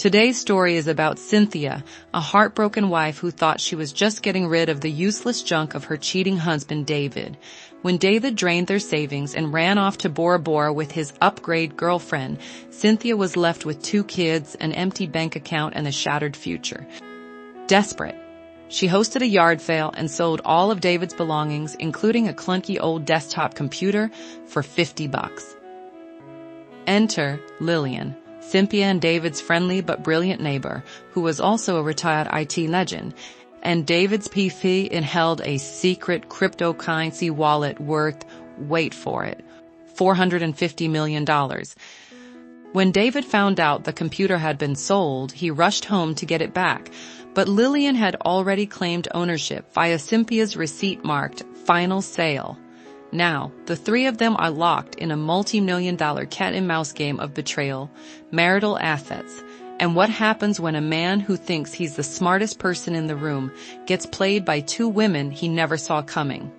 Today's story is about Cynthia, a heartbroken wife who thought she was just getting rid of the useless junk of her cheating husband, David. When David drained their savings and ran off to Bora Bora with his upgrade girlfriend, Cynthia was left with 2 kids, an empty bank account, and a shattered future. Desperate, she hosted a yard sale and sold all of David's belongings, including a clunky old desktop computer, for $50. Enter Lillian, Cynthia and David's friendly but brilliant neighbor, who was also a retired IT legend, and David's PC held a secret cryptocurrency wallet worth, wait for it, $450 million. When David found out the computer had been sold, he rushed home to get it back, but Lillian had already claimed ownership via Cynthia's receipt marked "Final Sale." Now, the 3 of them are locked in a multi-million-dollar cat-and-mouse game of betrayal, marital assets, and what happens when a man who thinks he's the smartest person in the room gets played by 2 women he never saw coming.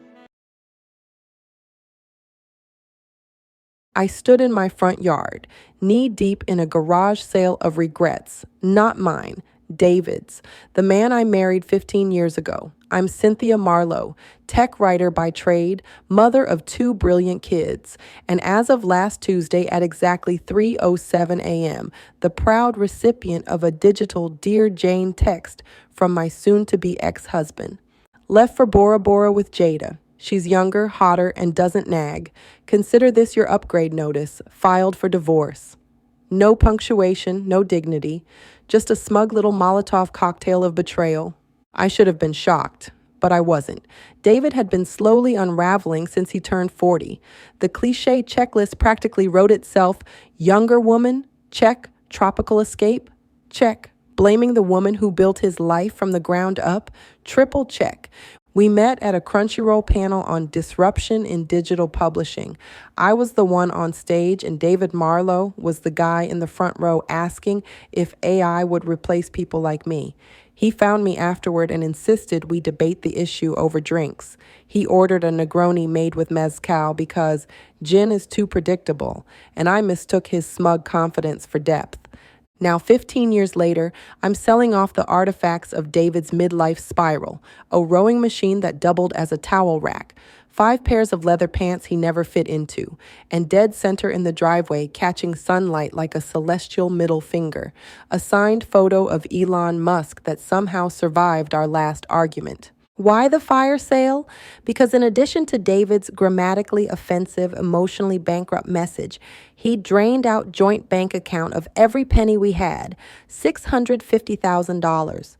I stood in my front yard, knee-deep in a garage sale of regrets, not mine, David's, the man I married 15 years ago. I'm Cynthia Marlowe, tech writer by trade, mother of 2 brilliant kids, and as of last Tuesday at exactly 3:07 a.m., the proud recipient of a digital Dear Jane text from my soon-to-be ex-husband. Left for Bora Bora with Jada. She's younger, hotter, and doesn't nag. Consider this your upgrade notice, filed for divorce. No punctuation, no dignity, just a smug little Molotov cocktail of betrayal. I should have been shocked, but I wasn't. David had been slowly unraveling since he turned 40. The cliché checklist practically wrote itself: younger woman, check; tropical escape, check; blaming the woman who built his life from the ground up, triple check. We met at a Crunchyroll panel on disruption in digital publishing. I was the one on stage, and David Marlowe was the guy in the front row asking if AI would replace people like me. He found me afterward and insisted we debate the issue over drinks. He ordered a Negroni made with mezcal because gin is too predictable, and I mistook his smug confidence for depth. Now, 15 years later, I'm selling off the artifacts of David's midlife spiral, a rowing machine that doubled as a towel rack, 5 pairs of leather pants he never fit into, and dead center in the driveway catching sunlight like a celestial middle finger, a signed photo of Elon Musk that somehow survived our last argument. Why the fire sale? Because in addition to David's grammatically offensive, emotionally bankrupt message, he drained out joint bank account of every penny we had, $650,000.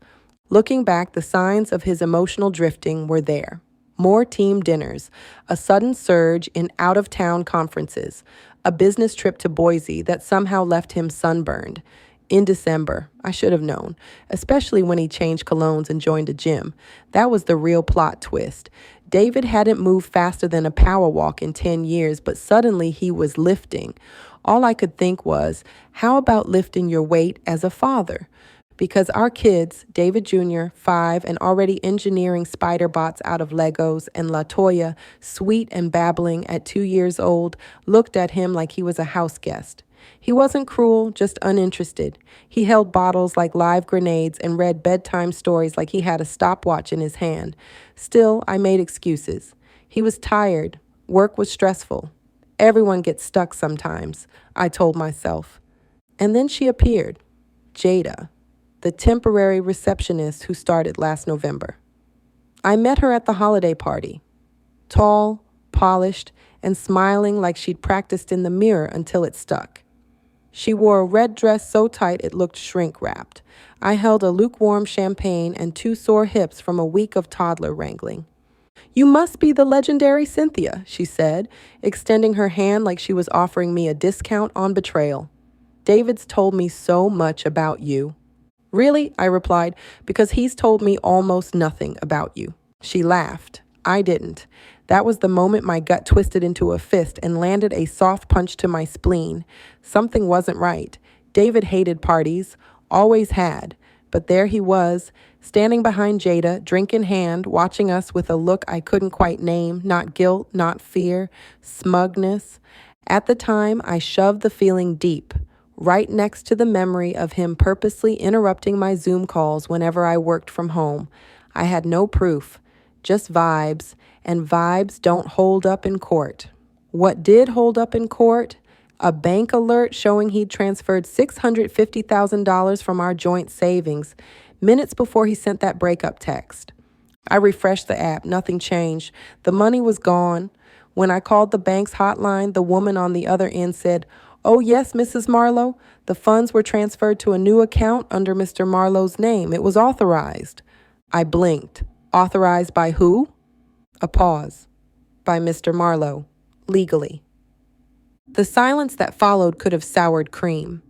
Looking back, the signs of his emotional drifting were there. More team dinners, a sudden surge in out-of-town conferences, a business trip to Boise that somehow left him sunburned. In December, I should have known, especially when he changed colognes and joined a gym. That was the real plot twist. David hadn't moved faster than a power walk in 10 years, but suddenly he was lifting. All I could think was, how about lifting your weight as a father? Because our kids, David Jr., 5, and already engineering spider bots out of Legos, and LaToya, sweet and babbling at 2 years old, looked at him like he was a house guest. He wasn't cruel, just uninterested. He held bottles like live grenades and read bedtime stories like he had a stopwatch in his hand. Still, I made excuses. He was tired. Work was stressful. Everyone gets stuck sometimes, I told myself. And then she appeared, Jada, the temporary receptionist who started last November. I met her at the holiday party. Tall, polished, and smiling like she'd practiced in the mirror until it stuck. She wore a red dress so tight it looked shrink-wrapped. I held a lukewarm champagne and 2 sore hips from a week of toddler wrangling. "You must be the legendary Cynthia," she said, extending her hand like she was offering me a discount on betrayal. "David's told me so much about you." "Really?" I replied, "because he's told me almost nothing about you." She laughed. I didn't. That was the moment my gut twisted into a fist and landed a soft punch to my spleen. Something wasn't right. David hated parties, always had. But there he was, standing behind Jada, drink in hand, watching us with a look I couldn't quite name, not guilt, not fear, smugness. At the time, I shoved the feeling deep. right next to the memory of him purposely interrupting my Zoom calls whenever I worked from home. I had no proof, just vibes, and vibes don't hold up in court. What did hold up in court? A bank alert showing he'd transferred $650,000 from our joint savings minutes before he sent that breakup text. I refreshed the app. Nothing changed. The money was gone. When I called the bank's hotline, the woman on the other end said, "Oh, yes, Mrs. Marlowe. The funds were transferred to a new account under Mr. Marlowe's name. It was authorized." I blinked. Authorized by who? A pause. By Mr. Marlowe. Legally. The silence that followed could have soured cream.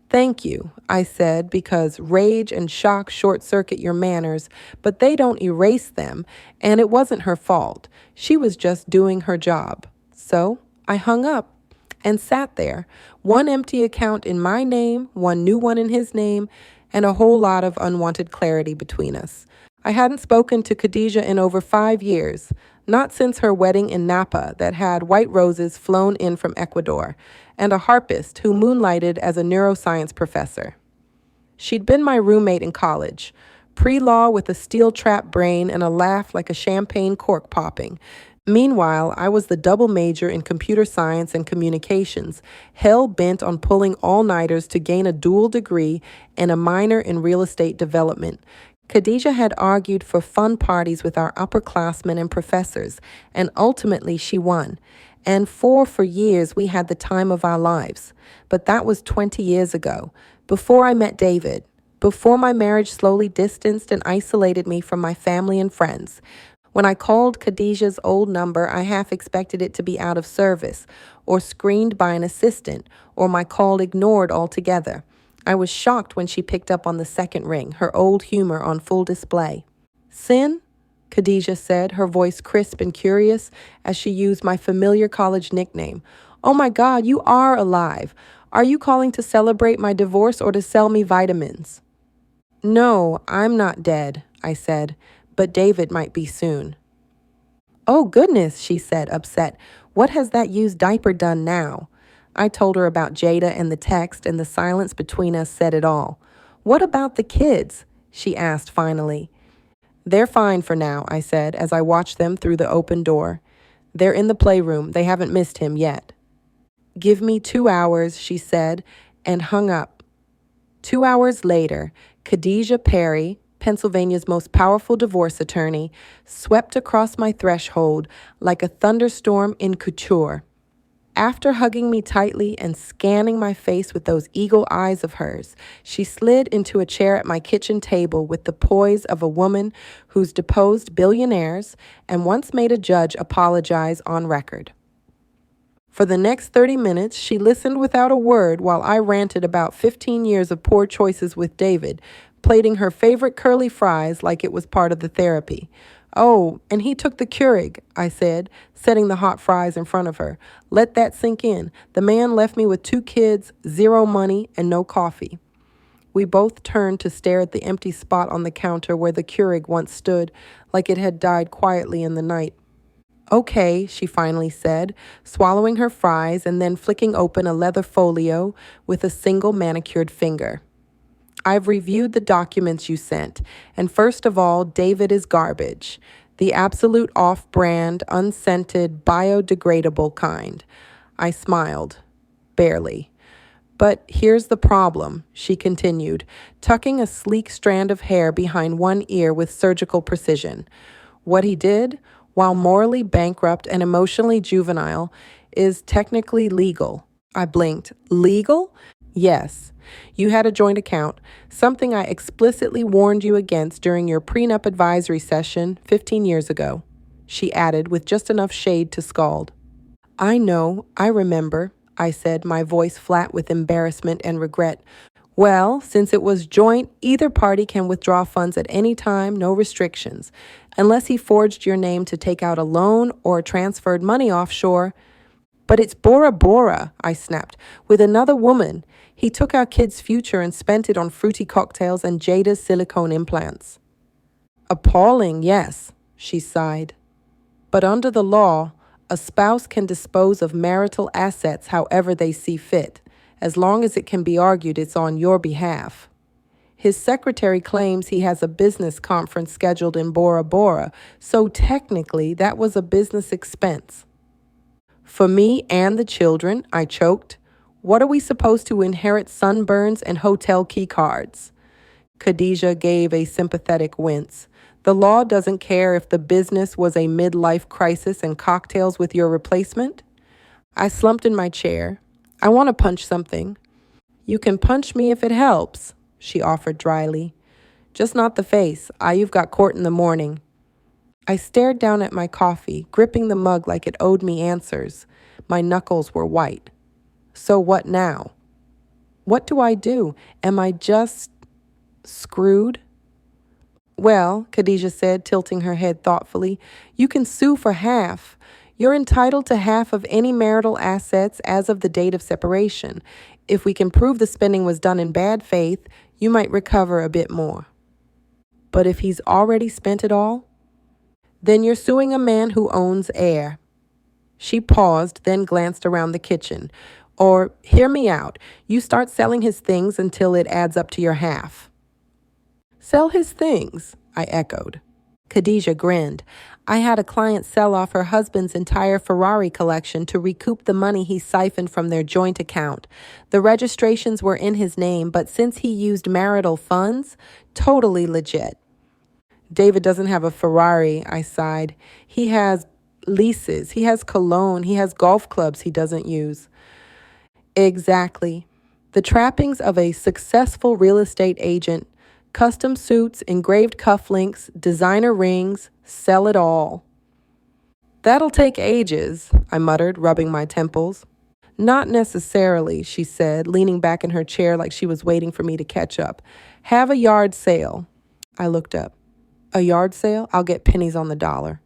"Thank you," I said, because rage and shock short-circuit your manners, but they don't erase them, and it wasn't her fault. She was just doing her job. So I hung up and sat there, one empty account in my name, one new one in his name, and a whole lot of unwanted clarity between us. I hadn't spoken to Khadijah in over 5 years, not since her wedding in Napa that had white roses flown in from Ecuador, and a harpist who moonlighted as a neuroscience professor. She'd been my roommate in college, pre-law with a steel-trap brain and a laugh like a champagne cork popping. Meanwhile, I was the double major in computer science and communications, hell-bent on pulling all-nighters to gain a dual degree and a minor in real estate development. Khadijah had argued for fun parties with our upperclassmen and professors, and ultimately she won. And for years we had the time of our lives. But that was 20 years ago, before I met David, before my marriage slowly distanced and isolated me from my family and friends. When I called Khadijah's old number, I half expected it to be out of service, or screened by an assistant, or my call ignored altogether. I was shocked when she picked up on the second ring, her old humor on full display. "Cyn?" Khadijah said, her voice crisp and curious as she used my familiar college nickname. "Oh my God, you are alive. Are you calling to celebrate my divorce or to sell me vitamins?" "No, I'm not dead," I said, "but David might be soon." "Oh goodness," she said, upset. "What has that used diaper done now?" I told her about Jada and the text, and the silence between us said it all. "What about the kids?" she asked finally. "They're fine for now," I said as I watched them through the open door. "They're in the playroom. They haven't missed him yet." "Give me 2 hours," she said, and hung up. 2 hours later, Khadijah Perry, Pennsylvania's most powerful divorce attorney, swept across my threshold like a thunderstorm in couture. After hugging me tightly and scanning my face with those eagle eyes of hers, she slid into a chair at my kitchen table with the poise of a woman who's deposed billionaires and once made a judge apologize on record. For the next 30 minutes, she listened without a word while I ranted about 15 years of poor choices with David, plating her favorite curly fries like it was part of the therapy. "Oh, and he took the Keurig," I said, setting the hot fries in front of her. "Let that sink in. The man left me with 2 kids, 0 money, and no coffee." We both turned to stare at the empty spot on the counter where the Keurig once stood, like it had died quietly in the night. "Okay," she finally said, swallowing her fries and then flicking open a leather folio with a single manicured finger. "I've reviewed the documents you sent, and first of all, David is garbage. The absolute off-brand, unscented, biodegradable kind." I smiled. Barely. "But here's the problem," she continued, tucking a sleek strand of hair behind one ear with surgical precision. "What he did, while morally bankrupt and emotionally juvenile, is technically legal." I blinked. "Legal?" "Yes. You had a joint account, something I explicitly warned you against during your prenup advisory session 15 years ago," she added with just enough shade to scald. "I know, I remember," I said, my voice flat with embarrassment and regret. "Well, since it was joint, either party can withdraw funds at any time, no restrictions, unless he forged your name to take out a loan or transferred money offshore." "But it's Bora Bora," I snapped, "with another woman. He took our kid's future and spent it on fruity cocktails and Jada's silicone implants." "Appalling, yes," she sighed. "But under the law, a spouse can dispose of marital assets however they see fit, As long as it can be argued it's on your behalf. His secretary claims he has a business conference scheduled in Bora Bora, so technically that was a business expense. For me and the children, I choked. What are we supposed to inherit sunburns and hotel key cards? Khadijah gave a sympathetic wince. The law doesn't care if the business was a midlife crisis and cocktails with your replacement? I slumped in my chair. I want to punch something. You can punch me if it helps, she offered dryly. Just not the face. You've got court in the morning. I stared down at my coffee, gripping the mug like it owed me answers. My knuckles were white. So what now? What do I do? Am I just screwed? Well, Khadijah said, tilting her head thoughtfully, you can sue for half. You're entitled to half of any marital assets as of the date of separation. If we can prove the spending was done in bad faith, you might recover a bit more. But if he's already spent it all? Then you're suing a man who owns heir. She paused, then glanced around the kitchen. Or, hear me out, you start selling his things until it adds up to your half. Sell his things, I echoed. Khadijah grinned. I had a client sell off her husband's entire Ferrari collection to recoup the money he siphoned from their joint account. The registrations were in his name, but since he used marital funds, totally legit. David doesn't have a Ferrari, I sighed. He has leases, he has cologne, he has golf clubs he doesn't use. Exactly. The trappings of a successful real estate agent. Custom suits, engraved cufflinks, designer rings, sell it all. That'll take ages, I muttered, rubbing my temples. Not necessarily, she said, leaning back in her chair like she was waiting for me to catch up. Have a yard sale. I looked up. A yard sale? I'll get pennies on the dollar.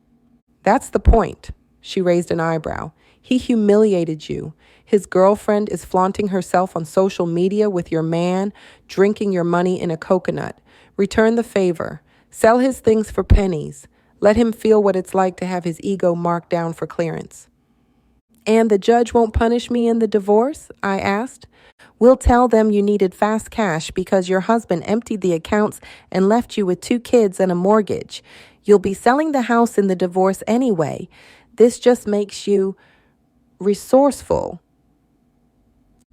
That's the point. She raised an eyebrow. He humiliated you. His girlfriend is flaunting herself on social media with your man, drinking your money in a coconut. Return the favor. Sell his things for pennies. Let him feel what it's like to have his ego marked down for clearance. And the judge won't punish me in the divorce? I asked. We'll tell them you needed fast cash because your husband emptied the accounts and left you with 2 kids and a mortgage. You'll be selling the house in the divorce anyway. This just makes you resourceful.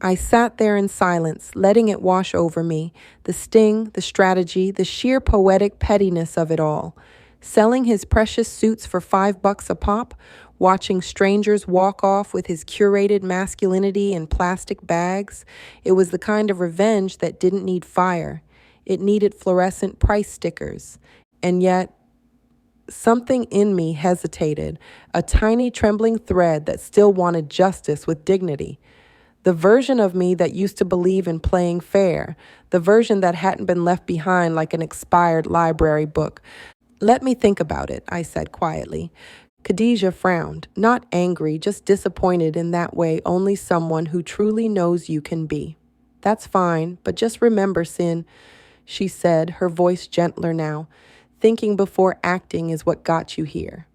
I sat there in silence, letting it wash over me, the sting, the strategy, the sheer poetic pettiness of it all. Selling his precious suits for $5 a pop, watching strangers walk off with his curated masculinity in plastic bags. It was the kind of revenge that didn't need fire. It needed fluorescent price stickers. And yet, something in me hesitated, a tiny trembling thread that still wanted justice with dignity. The version of me that used to believe in playing fair, the version that hadn't been left behind like an expired library book. Let me think about it, I said quietly. Khadijah frowned, not angry, just disappointed in that way only someone who truly knows you can be. That's fine, but just remember, Cyn, she said, her voice gentler now. Thinking before acting is what got you here.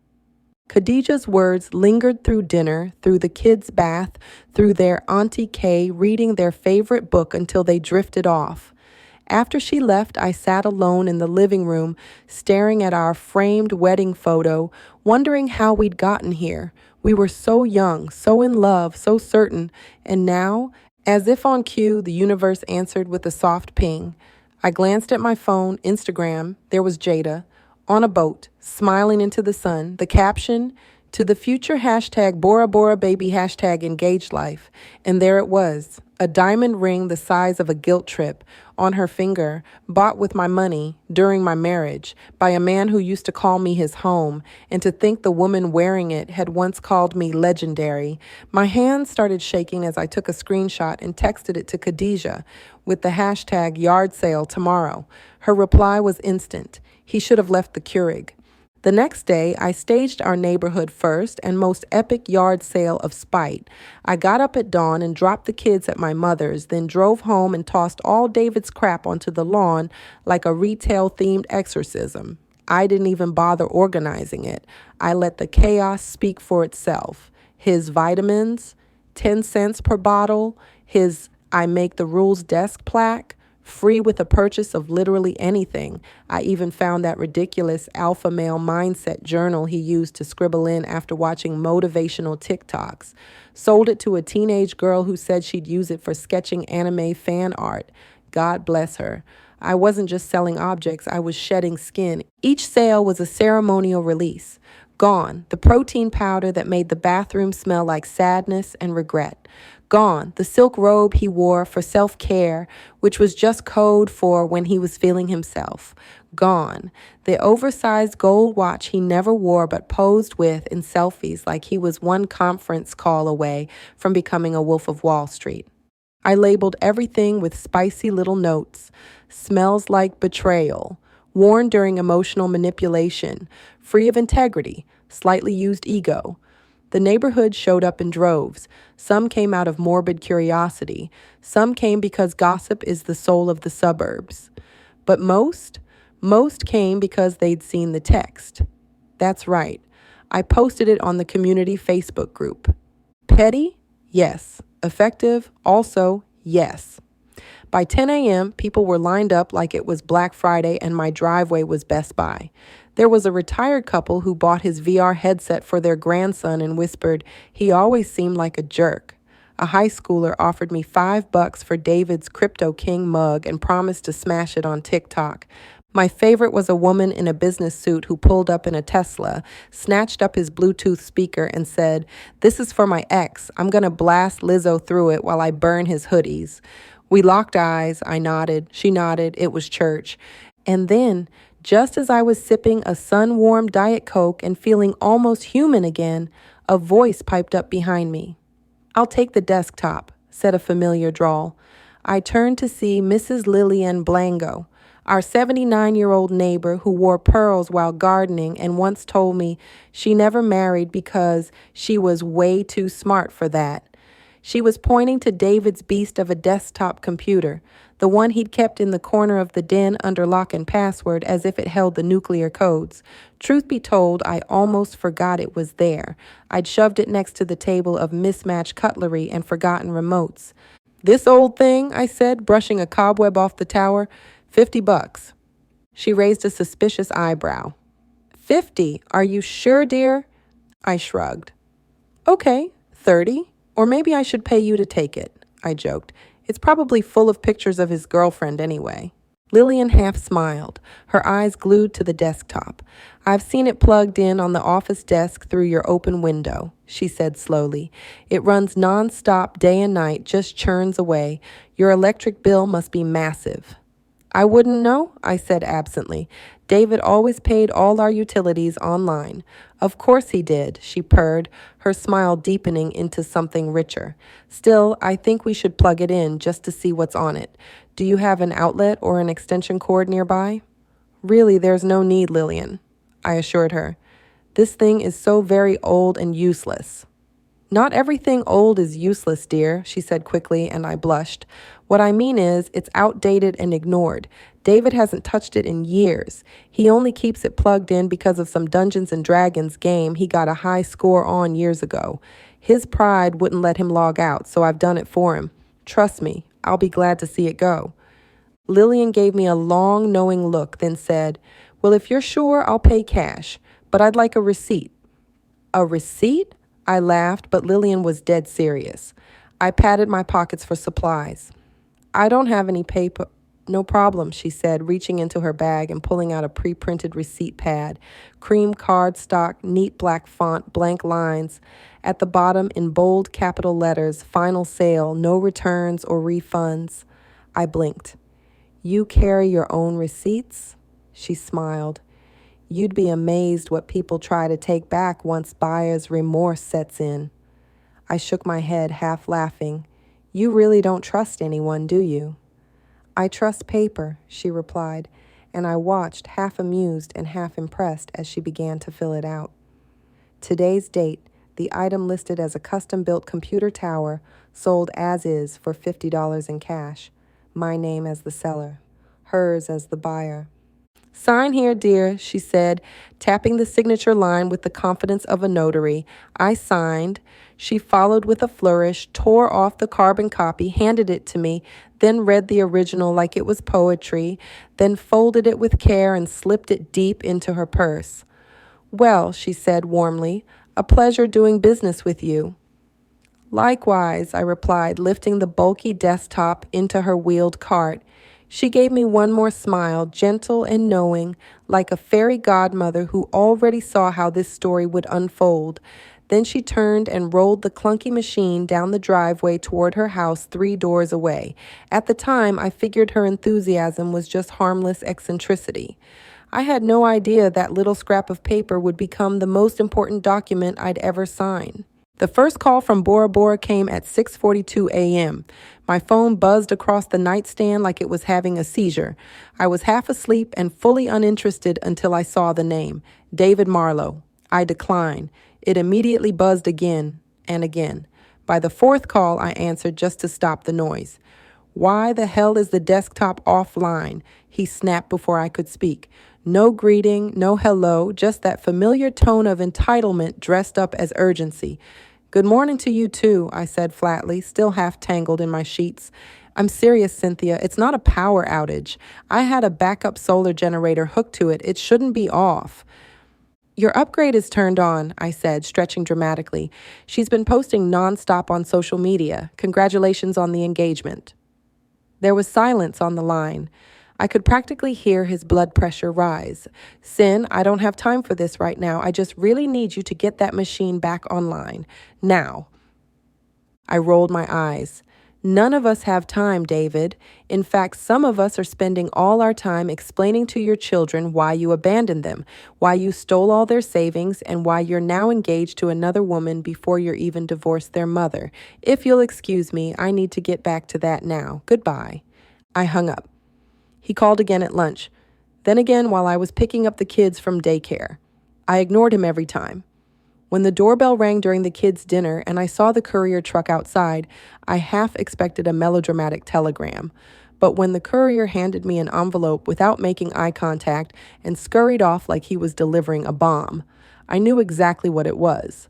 Khadijah's words lingered through dinner, through the kids' bath, through their Auntie Kay reading their favorite book until they drifted off. After she left, I sat alone in the living room, staring at our framed wedding photo, wondering how we'd gotten here. We were so young, so in love, so certain, and now, as if on cue, the universe answered with a soft ping. I glanced at my phone, Instagram. There was Jada, on a boat, smiling into the sun. The caption, to the future #Bora Bora baby #engaged life. And there it was, a diamond ring the size of a guilt trip on her finger, bought with my money during my marriage by a man who used to call me his home, and to think the woman wearing it had once called me legendary. My hands started shaking as I took a screenshot and texted it to Khadijah with the #yard sale tomorrow. Her reply was instant. He should have left the Keurig. The next day, I staged our neighborhood first and most epic yard sale of spite. I got up at dawn and dropped the kids at my mother's, then drove home and tossed all David's crap onto the lawn like a retail-themed exorcism. I didn't even bother organizing it. I let the chaos speak for itself. His vitamins, 10 cents per bottle, his I make the rules desk plaque, free with the purchase of literally anything. I even found that ridiculous alpha male mindset journal he used to scribble in after watching motivational TikToks. Sold it to a teenage girl who said she'd use it for sketching anime fan art. God bless her. I wasn't just selling objects, I was shedding skin. Each sale was a ceremonial release. Gone, the protein powder that made the bathroom smell like sadness and regret. Gone, the silk robe he wore for self-care, which was just code for when he was feeling himself. Gone, the oversized gold watch he never wore but posed with in selfies like he was one conference call away from becoming a Wolf of Wall Street. I labeled everything with spicy little notes. Smells like betrayal. Worn during emotional manipulation. Free of integrity. Slightly used ego. The neighborhood showed up in droves. Some came out of morbid curiosity. Some came because gossip is the soul of the suburbs. But most came because they'd seen the text. That's right. I posted it on the community Facebook group. Petty? Yes. Effective? Also, yes. By 10 a.m., people were lined up like it was Black Friday and my driveway was Best Buy. There was a retired couple who bought his VR headset for their grandson and whispered, "He always seemed like a jerk." A high schooler offered me $5 for David's Crypto King mug and promised to smash it on TikTok. My favorite was a woman in a business suit who pulled up in a Tesla, snatched up his Bluetooth speaker and said, "This is for my ex. I'm going to blast Lizzo through it while I burn his hoodies." We locked eyes. I nodded. She nodded. It was church. And then, just as I was sipping a sun-warmed Diet Coke and feeling almost human again, a voice piped up behind me. "I'll take the desktop," said a familiar drawl. I turned to see Mrs. Lillian Blango, our 79-year-old neighbor who wore pearls while gardening and once told me she never married because she was way too smart for that. She was pointing to David's beast of a desktop computer, the one he'd kept in the corner of the den under lock and password as if it held the nuclear codes. Truth be told, I almost forgot it was there. I'd shoved it next to the table of mismatched cutlery and forgotten remotes. "This old thing," I said, brushing a cobweb off the tower, $50. She raised a suspicious eyebrow. "50? Are you sure, dear?" I shrugged. "Okay, 30. Or maybe I should pay you to take it," I joked. "It's probably full of pictures of his girlfriend anyway." Lillian half smiled, her eyes glued to the desktop. "I've seen it plugged in on the office desk through your open window," she said slowly. "It runs nonstop day and night, just churns away. Your electric bill must be massive." "I wouldn't know," I said absently. "David always paid all our utilities online." "Of course he did," she purred, her smile deepening into something richer. "Still, I think we should plug it in just to see what's on it. Do you have an outlet or an extension cord nearby?" "Really, there's no need, Lillian," I assured her. "This thing is so very old and useless." "Not everything old is useless, dear," she said quickly, and I blushed. "What I mean is, it's outdated and ignored. David hasn't touched it in years. He only keeps it plugged in because of some Dungeons and Dragons game he got a high score on years ago. His pride wouldn't let him log out, so I've done it for him. Trust me, I'll be glad to see it go." Lillian gave me a long, knowing look, then said, "Well, if you're sure, I'll pay cash, but I'd like a receipt." "A receipt?" I laughed, but Lillian was dead serious. I patted my pockets for supplies. "I don't have any paper." "No problem," she said, reaching into her bag and pulling out a pre-printed receipt pad. Cream cardstock, neat black font, blank lines. At the bottom, in bold capital letters, "Final sale, no returns or refunds." I blinked. "You carry your own receipts?" She smiled. "You'd be amazed what people try to take back once buyer's remorse sets in." I shook my head, half laughing. "You really don't trust anyone, do you?" "I trust paper," she replied, and I watched, half amused and half impressed as she began to fill it out. Today's date, the item listed as a custom-built computer tower, sold as is for $50 in cash. My name as the seller, hers as the buyer. Sign here, dear, she said, tapping the signature line with the confidence of a notary. I signed. She followed with a flourish, tore off the carbon copy, handed it to me, then read the original like it was poetry, then folded it with care and slipped it deep into her purse. Well, she said warmly, a pleasure doing business with you. Likewise, I replied, lifting the bulky desktop into her wheeled cart. She gave me one more smile, gentle and knowing, like a fairy godmother who already saw how this story would unfold. Then she turned and rolled the clunky machine down the driveway toward her house 3 doors away. At the time, I figured her enthusiasm was just harmless eccentricity. I had no idea that little scrap of paper would become the most important document I'd ever sign. The first call from Bora Bora came at 6:42 a.m. My phone buzzed across the nightstand like it was having a seizure. I was half asleep and fully uninterested until I saw the name, David Marlowe. I declined. It immediately buzzed again and again. By the 4th call, I answered just to stop the noise. Why the hell is the desktop offline? He snapped before I could speak. No greeting, no hello, just that familiar tone of entitlement dressed up as urgency. Good morning to you too, I said flatly, still half tangled in my sheets. I'm serious, Cynthia. It's not a power outage. I had a backup solar generator hooked to it. It shouldn't be off. Your upgrade is turned on, I said, stretching dramatically. She's been posting nonstop on social media. Congratulations on the engagement. There was silence on the line. I could practically hear his blood pressure rise. Cyn, I don't have time for this right now. I just really need you to get that machine back online. Now. I rolled my eyes. None of us have time, David. In fact, some of us are spending all our time explaining to your children why you abandoned them, why you stole all their savings, and why you're now engaged to another woman before you're even divorced their mother. If you'll excuse me, I need to get back to that now. Goodbye. I hung up. He called again at lunch, then again while I was picking up the kids from daycare. I ignored him every time. When the doorbell rang during the kids' dinner and I saw the courier truck outside, I half expected a melodramatic telegram. But when the courier handed me an envelope without making eye contact and scurried off like he was delivering a bomb, I knew exactly what it was.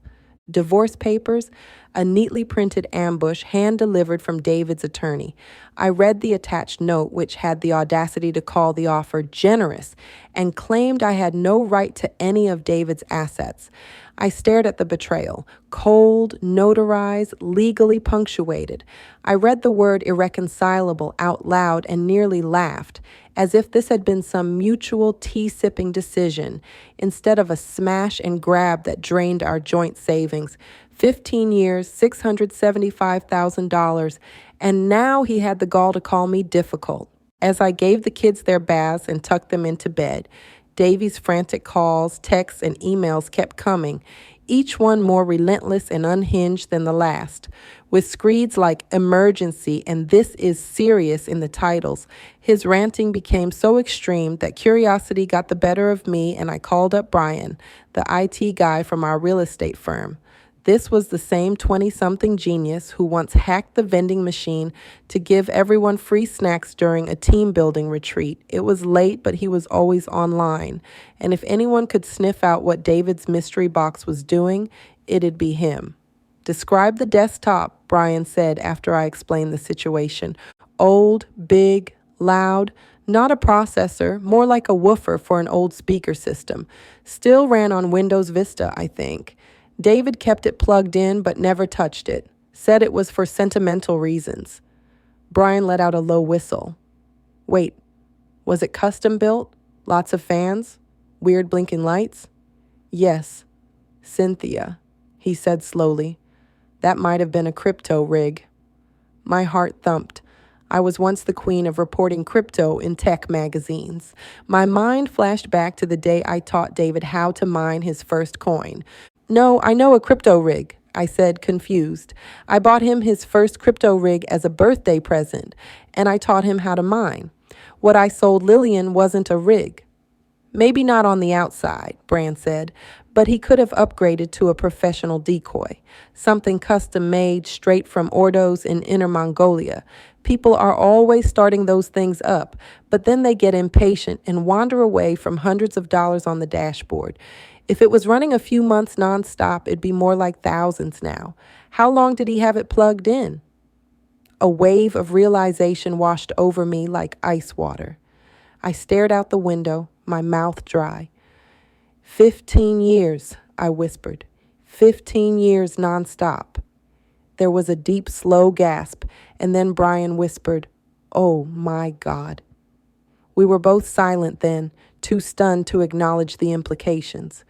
Divorce papers, a neatly printed ambush hand-delivered from David's attorney. I read the attached note, which had the audacity to call the offer generous and claimed I had no right to any of David's assets. I stared at the betrayal, cold, notarized, legally punctuated. I read the word irreconcilable out loud and nearly laughed, as if this had been some mutual tea-sipping decision, instead of a smash and grab that drained our joint savings. 15 years, $675,000, and now he had the gall to call me difficult. As I gave the kids their baths and tucked them into bed, Davy's frantic calls, texts, and emails kept coming, each one more relentless and unhinged than the last. With screeds like emergency and this is serious in the titles, his ranting became so extreme that curiosity got the better of me and I called up Brian, the IT guy from our real estate firm. This was the same 20-something genius who once hacked the vending machine to give everyone free snacks during a team building retreat. It was late, but he was always online. And if anyone could sniff out what David's mystery box was doing, it'd be him. Describe the desktop, Brian said after I explained the situation. Old, big, loud, not a processor, more like a woofer for an old speaker system. Still ran on Windows Vista, I think. David kept it plugged in but never touched it. Said it was for sentimental reasons. Brian let out a low whistle. Wait, was it custom built? Lots of fans? Weird blinking lights? Yes. Cynthia, he said slowly. That might have been a crypto rig. My heart thumped. I was once the queen of reporting crypto in tech magazines. My mind flashed back to the day I taught David how to mine his first coin. No, I know a crypto rig, I said, confused. I bought him his first crypto rig as a birthday present, and I taught him how to mine. What I sold Lillian wasn't a rig. Maybe not on the outside, Bran said, But he could have upgraded to a professional decoy, something custom made straight from Ordos in Inner Mongolia. People are always starting those things up, but then they get impatient and wander away from hundreds of dollars on the dashboard. If it was running a few months nonstop, it'd be more like thousands now. How long did he have it plugged in? A wave of realization washed over me like ice water. I stared out the window, my mouth dry. 15 years, I whispered. 15 years nonstop. There was a deep, slow gasp, and then Brian whispered, "Oh, my God." We were both silent then, too stunned to acknowledge the implications.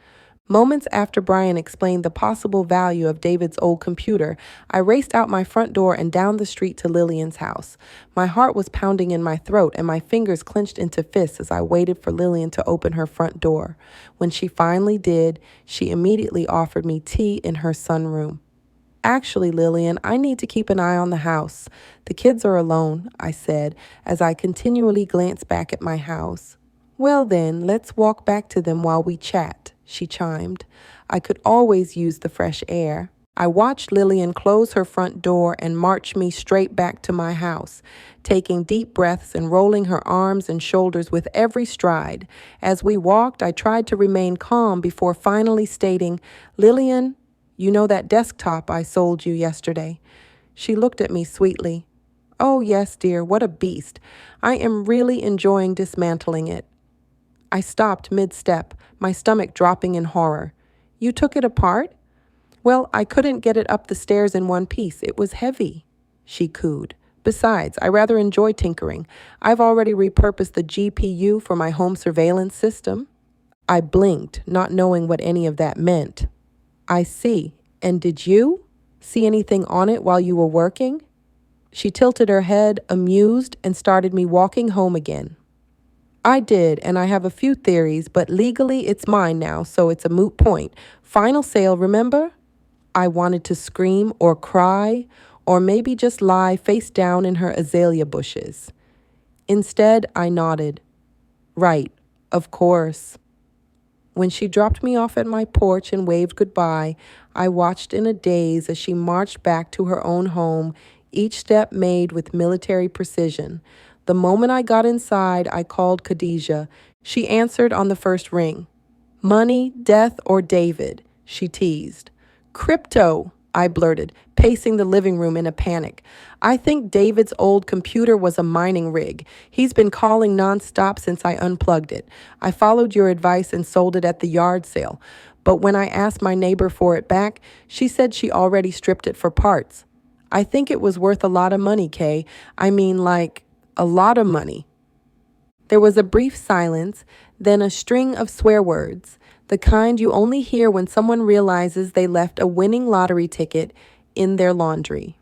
Moments after Brian explained the possible value of David's old computer, I raced out my front door and down the street to Lillian's house. My heart was pounding in my throat and my fingers clenched into fists as I waited for Lillian to open her front door. When she finally did, she immediately offered me tea in her sunroom. "Actually, Lillian, I need to keep an eye on the house. The kids are alone," I said, as I continually glanced back at my house. "Well then, let's walk back to them while we chat," she chimed. I could always use the fresh air. I watched Lillian close her front door and march me straight back to my house, taking deep breaths and rolling her arms and shoulders with every stride. As we walked, I tried to remain calm before finally stating, "Lillian, you know that desktop I sold you yesterday?" She looked at me sweetly. "Oh, yes, dear, what a beast. I am really enjoying dismantling it." I stopped mid-step, my stomach dropping in horror. "You took it apart?" "Well, I couldn't get it up the stairs in one piece. It was heavy," she cooed. "Besides, I rather enjoy tinkering. I've already repurposed the GPU for my home surveillance system." I blinked, not knowing what any of that meant. "I see. And did you see anything on it while you were working?" She tilted her head, amused, and started me walking home again. "I did, and I have a few theories, but legally it's mine now, so it's a moot point. Final sale, remember?" I wanted to scream or cry, or maybe just lie face down in her azalea bushes. Instead, I nodded. "Right, of course." When she dropped me off at my porch and waved goodbye, I watched in a daze as she marched back to her own home, each step made with military precision. The moment I got inside, I called Khadijah. She answered on the first ring. "Money, death, or David?" she teased. "Crypto," I blurted, pacing the living room in a panic. "I think David's old computer was a mining rig. He's been calling nonstop since I unplugged it. I followed your advice and sold it at the yard sale. But when I asked my neighbor for it back, she said she already stripped it for parts. I think it was worth a lot of money, Kay. I mean, like, a lot of money." There was a brief silence, then a string of swear words, the kind you only hear when someone realizes they left a winning lottery ticket in their laundry.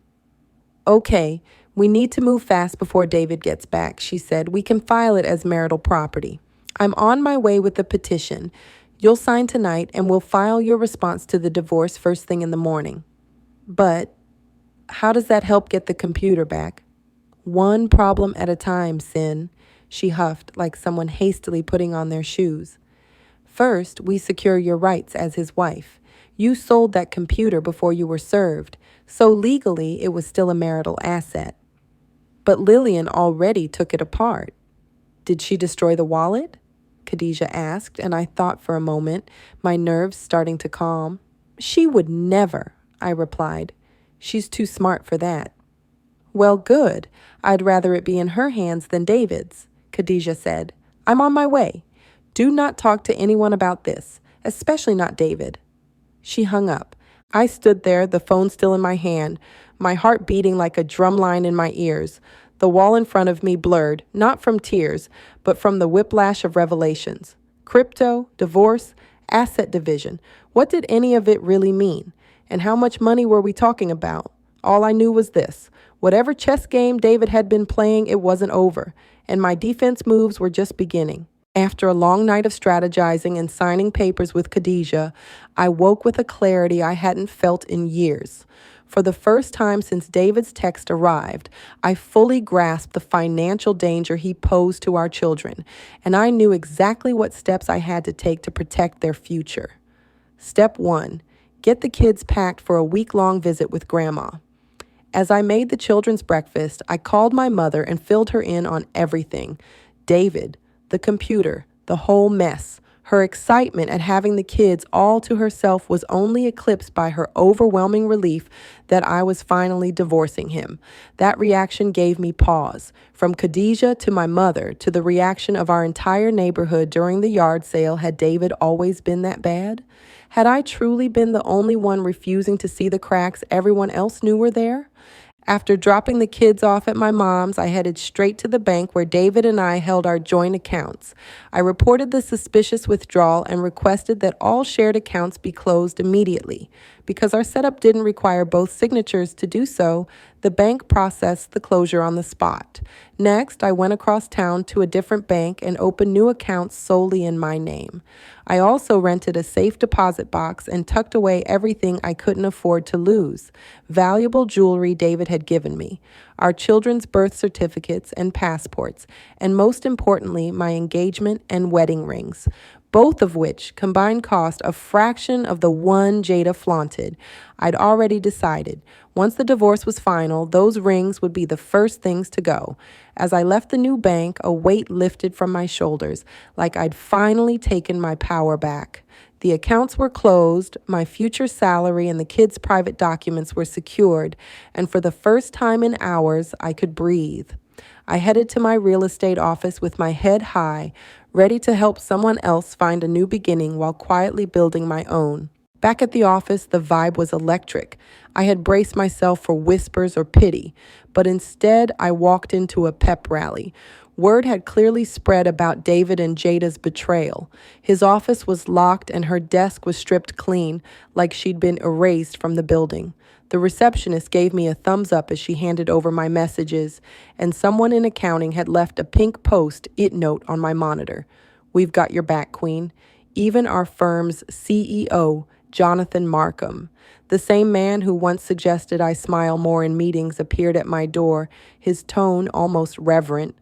"Okay, we need to move fast before David gets back," she said. "We can file it as marital property. I'm on my way with the petition. You'll sign tonight, and we'll file your response to the divorce first thing in the morning." "But how does that help get the computer back?" "One problem at a time, Cyn," she huffed like someone hastily putting on their shoes. "First, we secure your rights as his wife. You sold that computer before you were served, so legally it was still a marital asset. But Lillian already took it apart." "Did she destroy the wallet?" Khadijah asked, and I thought for a moment, my nerves starting to calm. "She would never," I replied. "She's too smart for that." "Well, good. I'd rather it be in her hands than David's," Khadijah said. "I'm on my way. Do not talk to anyone about this, especially not David." She hung up. I stood there, the phone still in my hand, my heart beating like a drum line in my ears. The wall in front of me blurred, not from tears, but from the whiplash of revelations. Crypto, divorce, asset division. What did any of it really mean? And how much money were we talking about? All I knew was this. Whatever chess game David had been playing, it wasn't over, and my defense moves were just beginning. After a long night of strategizing and signing papers with Khadijah, I woke with a clarity I hadn't felt in years. For the first time since David's text arrived, I fully grasped the financial danger he posed to our children, and I knew exactly what steps I had to take to protect their future. Step 1. Get the kids packed for a week-long visit with Grandma. As I made the children's breakfast, I called my mother and filled her in on everything. David, the computer, the whole mess. Her excitement at having the kids all to herself was only eclipsed by her overwhelming relief that I was finally divorcing him. That reaction gave me pause. From Khadijah to my mother to the reaction of our entire neighborhood during the yard sale, had David always been that bad? Had I truly been the only one refusing to see the cracks everyone else knew were there? After dropping the kids off at my mom's, I headed straight to the bank where David and I held our joint accounts. I reported the suspicious withdrawal and requested that all shared accounts be closed immediately. Because our setup didn't require both signatures to do so, the bank processed the closure on the spot. Next, I went across town to a different bank and opened new accounts solely in my name. I also rented a safe deposit box and tucked away everything I couldn't afford to lose. Valuable jewelry David had given me, our children's birth certificates and passports, and most importantly, my engagement and wedding rings, both of which combined cost a fraction of the one Jada flaunted. I'd already decided, once the divorce was final, those rings would be the first things to go. As I left the new bank, a weight lifted from my shoulders, like I'd finally taken my power back. The accounts were closed, my future salary and the kids' private documents were secured, and for the first time in hours, I could breathe. I headed to my real estate office with my head high, ready to help someone else find a new beginning while quietly building my own. Back at the office, the vibe was electric. I had braced myself for whispers or pity, but instead I walked into a pep rally. Word had clearly spread about David and Jada's betrayal. His office was locked and her desk was stripped clean, like she'd been erased from the building. The receptionist gave me a thumbs up as she handed over my messages, and someone in accounting had left a pink Post-it note on my monitor. "We've got your back, Queen." Even our firm's CEO, Jonathan Markham, the same man who once suggested I smile more in meetings, appeared at my door, his tone almost reverent.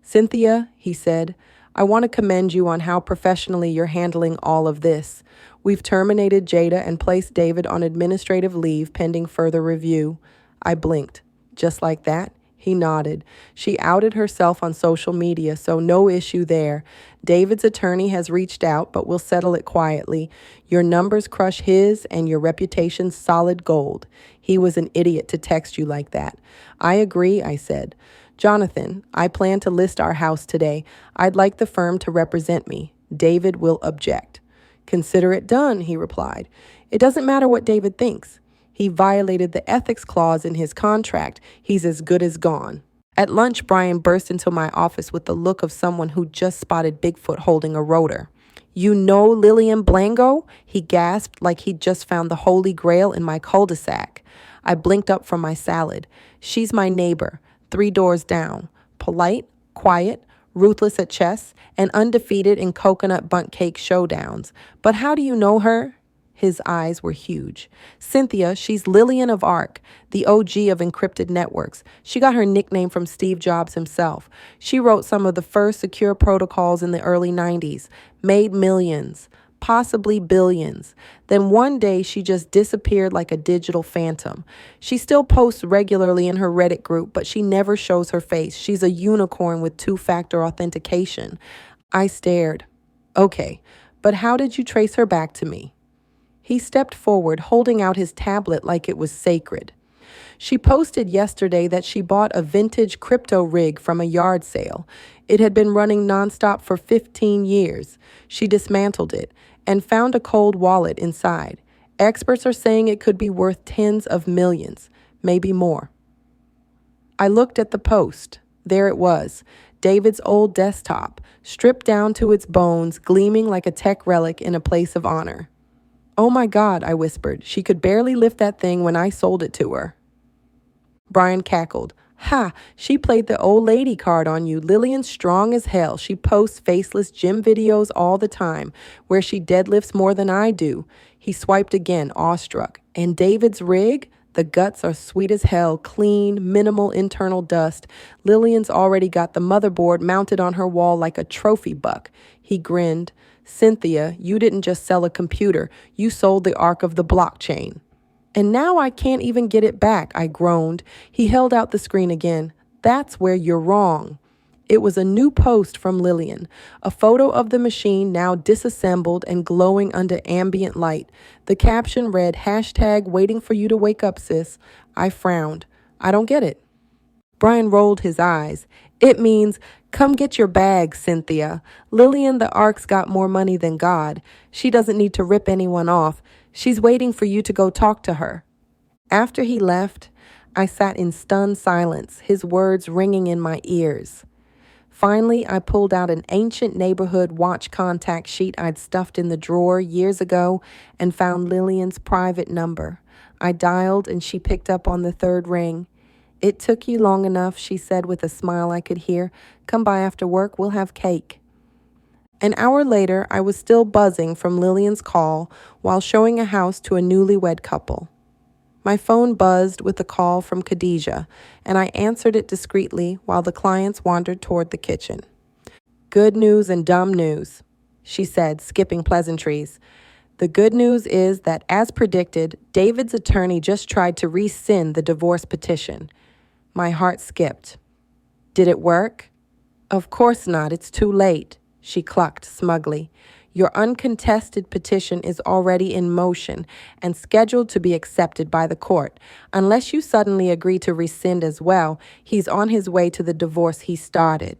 "Cynthia," he said, "I want to commend you on how professionally you're handling all of this. We've terminated Jada and placed David on administrative leave pending further review." I blinked. "Just like that?" He nodded. "She outed herself on social media, so no issue there. David's attorney has reached out, but we'll settle it quietly. Your numbers crush his and your reputation's solid gold. He was an idiot to text you like that." "I agree," I said. "Jonathan, I plan to list our house today. I'd like the firm to represent me. David will object." "Consider it done," he replied. "It doesn't matter what David thinks. He violated the ethics clause in his contract. He's as good as gone." At lunch, Brian burst into my office with the look of someone who just spotted Bigfoot holding a rotor. "You know Lillian Blango?" he gasped like he'd just found the Holy Grail in my cul-de-sac. I blinked up from my salad. "She's my neighbor, 3 doors down. Polite, quiet, ruthless at chess, and undefeated in coconut bundt cake showdowns. But how do you know her?" His eyes were huge. "Cynthia, she's Lillian of ARC, the OG of encrypted networks. She got her nickname from Steve Jobs himself. She wrote some of the first secure protocols in the early 90s, made millions, possibly billions. Then one day she just disappeared like a digital phantom. She still posts regularly in her Reddit group, but she never shows her face. She's a unicorn with 2-factor authentication." I stared. "Okay, but how did you trace her back to me?" He stepped forward, holding out his tablet like it was sacred. "She posted yesterday that she bought a vintage crypto rig from a yard sale. It had been running nonstop for 15 years. She dismantled it and found a cold wallet inside. Experts are saying it could be worth tens of millions, maybe more." I looked at the post. There it was, David's old desktop, stripped down to its bones, gleaming like a tech relic in a place of honor. "Oh my God," I whispered. "She could barely lift that thing when I sold it to her." Brian cackled. "Ha, she played the old lady card on you. Lillian's strong as hell. She posts faceless gym videos all the time, where she deadlifts more than I do." He swiped again, awestruck. "And David's rig? The guts are sweet as hell, clean, minimal internal dust. Lillian's already got the motherboard mounted on her wall like a trophy buck." He grinned. Cynthia, you didn't just sell a computer, you sold the arc of the blockchain. And now I can't even get it back, I groaned. He held out the screen again. That's where you're wrong. It was a new post from Lillian, a photo of the machine now disassembled and glowing under ambient light. The caption read, #waiting for you to wake up, sis. I frowned. I don't get it. Brian rolled his eyes. It means, come get your bag, Cynthia. Lillian the Ark's got more money than God. She doesn't need to rip anyone off. She's waiting for you to go talk to her. After he left, I sat in stunned silence, his words ringing in my ears. Finally, I pulled out an ancient neighborhood watch contact sheet I'd stuffed in the drawer years ago and found Lillian's private number. I dialed and she picked up on the third ring. It took you long enough, she said with a smile I could hear. Come by after work, we'll have cake. An hour later, I was still buzzing from Lillian's call while showing a house to a newlywed couple. My phone buzzed with a call from Khadijah, and I answered it discreetly while the clients wandered toward the kitchen. Good news and dumb news, she said, skipping pleasantries. The good news is that, as predicted, David's attorney just tried to rescind the divorce petition. My heart skipped. Did it work? Of course not. It's too late, she clucked smugly. Your uncontested petition is already in motion and scheduled to be accepted by the court. Unless you suddenly agree to rescind as well, he's on his way to the divorce he started.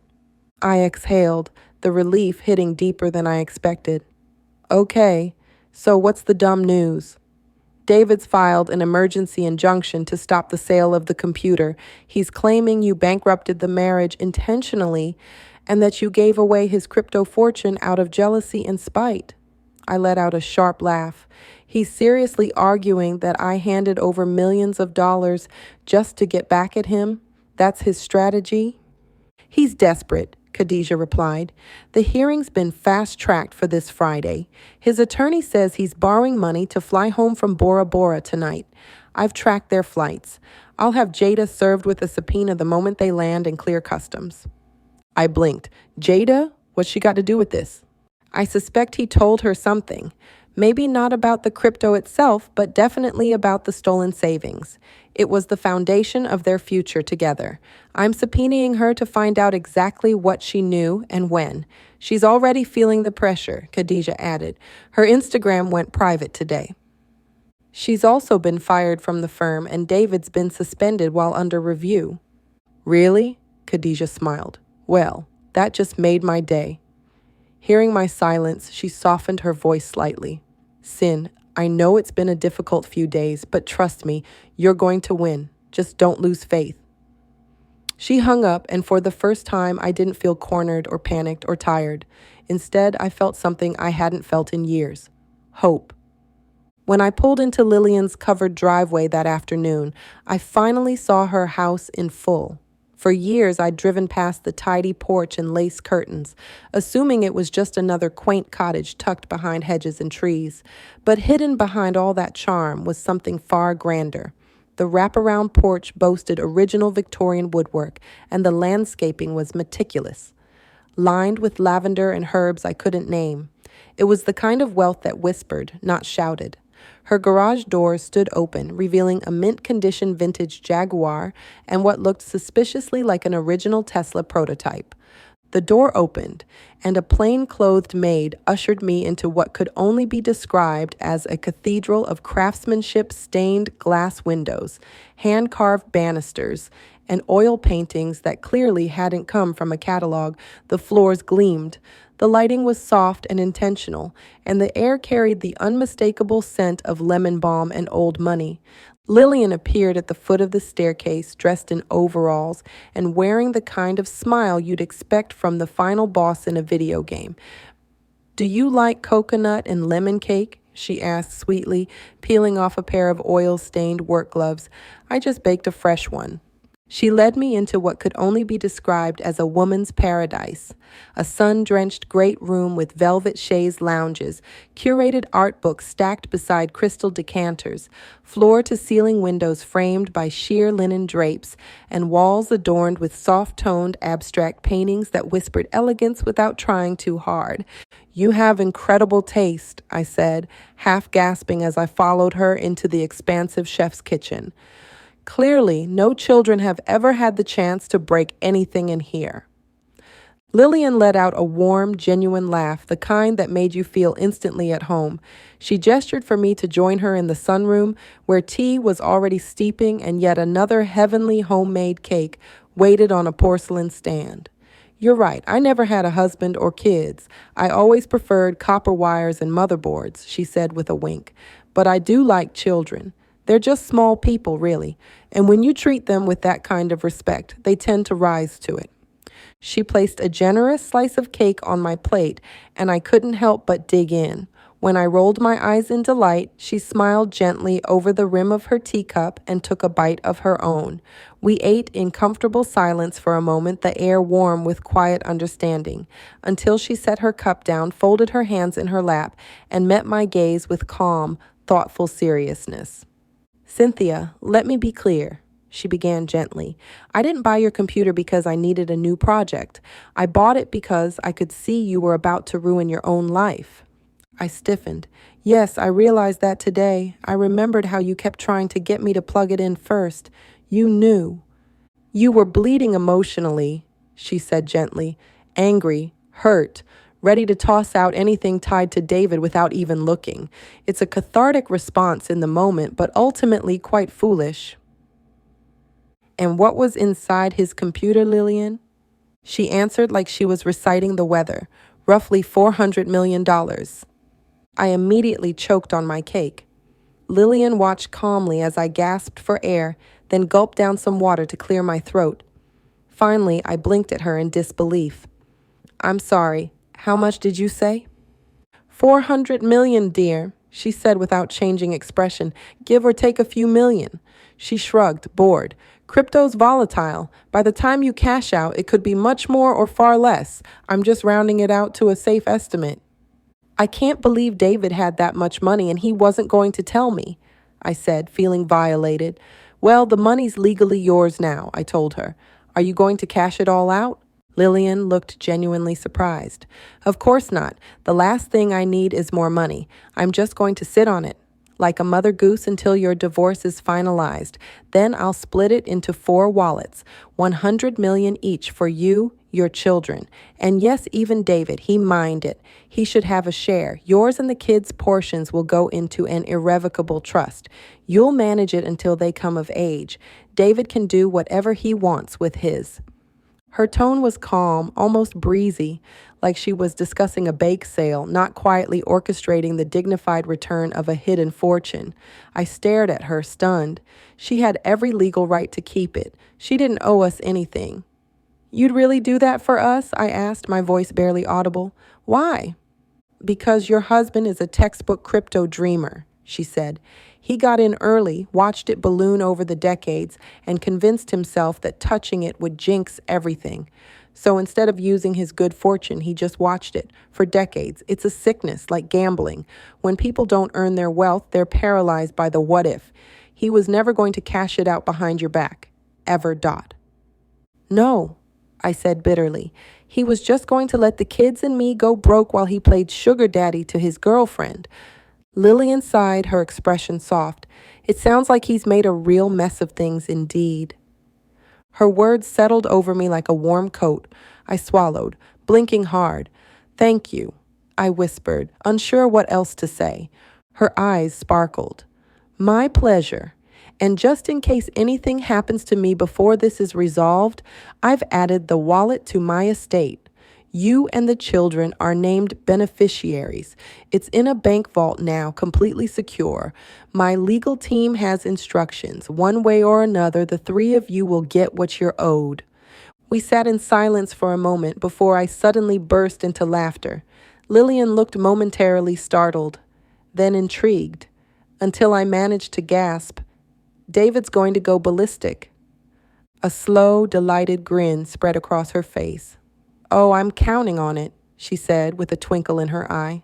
I exhaled, the relief hitting deeper than I expected. Okay, so what's the dumb news? David's filed an emergency injunction to stop the sale of the computer. He's claiming you bankrupted the marriage intentionally and that you gave away his crypto fortune out of jealousy and spite. I let out a sharp laugh. He's seriously arguing that I handed over millions of dollars just to get back at him? That's his strategy? He's desperate, Khadijah replied. The hearing's been fast-tracked for this Friday. His attorney says he's borrowing money to fly home from Bora Bora tonight. I've tracked their flights. I'll have Jada served with a subpoena the moment they land and clear customs. I blinked. Jada? What's she got to do with this? I suspect he told her something. Maybe not about the crypto itself, but definitely about the stolen savings. It was the foundation of their future together. I'm subpoenaing her to find out exactly what she knew and when. She's already feeling the pressure, Khadijah added. Her Instagram went private today. She's also been fired from the firm, and David's been suspended while under review. Really? Khadijah smiled. Well, that just made my day. Hearing my silence, she softened her voice slightly. Sin, I know it's been a difficult few days, but trust me, you're going to win. Just don't lose faith. She hung up, and for the first time, I didn't feel cornered or panicked or tired. Instead, I felt something I hadn't felt in years. Hope. When I pulled into Lillian's covered driveway that afternoon, I finally saw her house in full. For years, I'd driven past the tidy porch and lace curtains, assuming it was just another quaint cottage tucked behind hedges and trees. But hidden behind all that charm was something far grander. The wraparound porch boasted original Victorian woodwork, and the landscaping was meticulous, lined with lavender and herbs I couldn't name. It was the kind of wealth that whispered, not shouted. Her garage doors stood open, revealing a mint-condition vintage Jaguar and what looked suspiciously like an original Tesla prototype. The door opened, and a plain-clothed maid ushered me into what could only be described as a cathedral of craftsmanship-stained glass windows, hand-carved banisters, and oil paintings that clearly hadn't come from a catalog. The floors gleamed. The lighting was soft and intentional, and the air carried the unmistakable scent of lemon balm and old money. Lillian appeared at the foot of the staircase, dressed in overalls and wearing the kind of smile you'd expect from the final boss in a video game. "Do you like coconut and lemon cake?" she asked sweetly, peeling off a pair of oil-stained work gloves. "I just baked a fresh one." She led me into what could only be described as a woman's paradise, a sun-drenched great room with velvet chaise lounges, curated art books stacked beside crystal decanters, floor-to-ceiling windows framed by sheer linen drapes, and walls adorned with soft-toned abstract paintings that whispered elegance without trying too hard. You have incredible taste, I said, half gasping as I followed her into the expansive chef's kitchen. Clearly, no children have ever had the chance to break anything in here. Lillian let out a warm, genuine laugh, the kind that made you feel instantly at home. She gestured for me to join her in the sunroom, where tea was already steeping and yet another heavenly homemade cake waited on a porcelain stand. You're right, I never had a husband or kids. I always preferred copper wires and motherboards, she said with a wink. But I do like children. They're just small people, really. And when you treat them with that kind of respect, they tend to rise to it. She placed a generous slice of cake on my plate, and I couldn't help but dig in. When I rolled my eyes in delight, she smiled gently over the rim of her teacup and took a bite of her own. We ate in comfortable silence for a moment, the air warm with quiet understanding, until she set her cup down, folded her hands in her lap, and met my gaze with calm, thoughtful seriousness. Cynthia, let me be clear, she began gently. I didn't buy your computer because I needed a new project. I bought it because I could see you were about to ruin your own life. I stiffened. Yes, I realized that today. I remembered how you kept trying to get me to plug it in first. You knew. You were bleeding emotionally, she said gently, angry, hurt, ready to toss out anything tied to David without even looking. It's a cathartic response in the moment, but ultimately quite foolish. And what was inside his computer, Lillian? She answered like she was reciting the weather, roughly $400 million. I immediately choked on my cake. Lillian watched calmly as I gasped for air, then gulped down some water to clear my throat. Finally, I blinked at her in disbelief. I'm sorry, how much did you say? 400 million, dear, she said without changing expression, give or take a few million. She shrugged, bored. Crypto's volatile. By the time you cash out, it could be much more or far less. I'm just rounding it out to a safe estimate. I can't believe David had that much money and he wasn't going to tell me, I said, feeling violated. Well, the money's legally yours now, I told her. Are you going to cash it all out? Lillian looked genuinely surprised. Of course not. The last thing I need is more money. I'm just going to sit on it, like a mother goose until your divorce is finalized. Then I'll split it into 4 wallets, 100 million each for you, your children. And yes, even David, he mined it. He should have a share. Yours and the kids' portions will go into an irrevocable trust. You'll manage it until they come of age. David can do whatever he wants with his. Her tone was calm, almost breezy, like she was discussing a bake sale, not quietly orchestrating the dignified return of a hidden fortune. I stared at her, stunned. She had every legal right to keep it. She didn't owe us anything. You'd really do that for us? I asked, my voice barely audible. Why? Because your husband is a textbook crypto dreamer, she said. He got in early, watched it balloon over the decades, and convinced himself that touching it would jinx everything. So instead of using his good fortune, he just watched it for decades. It's a sickness, like gambling. When people don't earn their wealth, they're paralyzed by the what if. He was never going to cash it out behind your back. Ever. No, I said bitterly. He was just going to let the kids and me go broke while he played sugar daddy to his girlfriend. Lillian sighed, her expression soft. It sounds like he's made a real mess of things indeed. Her words settled over me like a warm coat. I swallowed, blinking hard. Thank you, I whispered, unsure what else to say. Her eyes sparkled. My pleasure. And just in case anything happens to me before this is resolved, I've added the wallet to my estate. You and the children are named beneficiaries. It's in a bank vault now, completely secure. My legal team has instructions. One way or another, the 3 of you will get what you're owed. We sat in silence for a moment before I suddenly burst into laughter. Lillian looked momentarily startled, then intrigued, until I managed to gasp, David's going to go ballistic. A slow, delighted grin spread across her face. Oh, I'm counting on it, she said with a twinkle in her eye.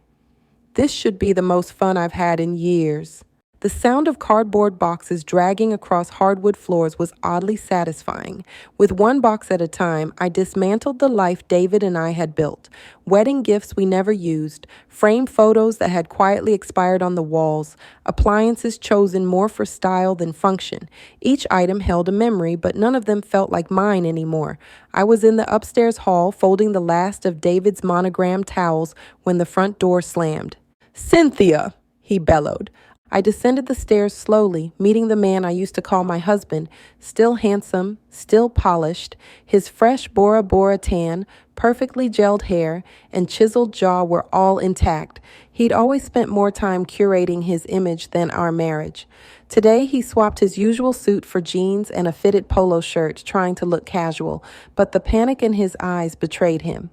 This should be the most fun I've had in years. The sound of cardboard boxes dragging across hardwood floors was oddly satisfying. With one box at a time, I dismantled the life David and I had built. Wedding gifts we never used, framed photos that had quietly expired on the walls, appliances chosen more for style than function. Each item held a memory, but none of them felt like mine anymore. I was in the upstairs hall, folding the last of David's monogrammed towels when the front door slammed. "Cynthia!" he bellowed. I descended the stairs slowly, meeting the man I used to call my husband, still handsome, still polished. His fresh Bora Bora tan, perfectly gelled hair, and chiseled jaw were all intact. He'd always spent more time curating his image than our marriage. Today, he swapped his usual suit for jeans and a fitted polo shirt, trying to look casual, but the panic in his eyes betrayed him.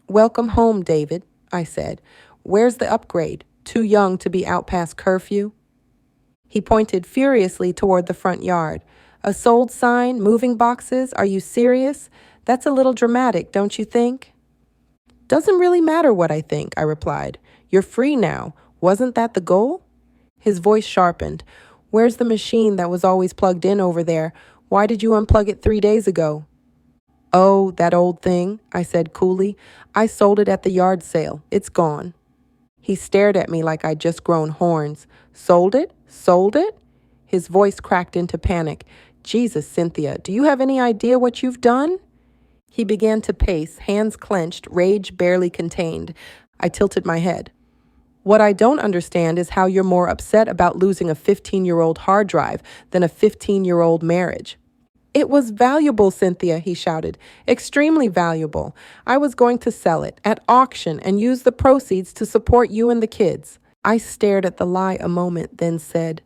"Welcome home, David," I said. "Where's the upgrade? Too young to be out past curfew?" He pointed furiously toward the front yard. "A sold sign, moving boxes, are you serious? That's a little dramatic, don't you think?" "Doesn't really matter what I think," I replied. "You're free now. Wasn't that the goal?" His voice sharpened. "Where's the machine that was always plugged in over there? Why did you unplug it 3 days ago?" "Oh, that old thing," I said coolly. "I sold it at the yard sale. It's gone." He stared at me like I'd just grown horns. "Sold it? Sold it?" His voice cracked into panic. "Jesus, Cynthia, do you have any idea what you've done?" He began to pace, hands clenched, rage barely contained. I tilted my head. "What I don't understand is how you're more upset about losing a 15-year-old hard drive than a 15-year-old marriage." "It was valuable, Cynthia," he shouted. "Extremely valuable. I was going to sell it at auction and use the proceeds to support you and the kids." I stared at the lie a moment, then said,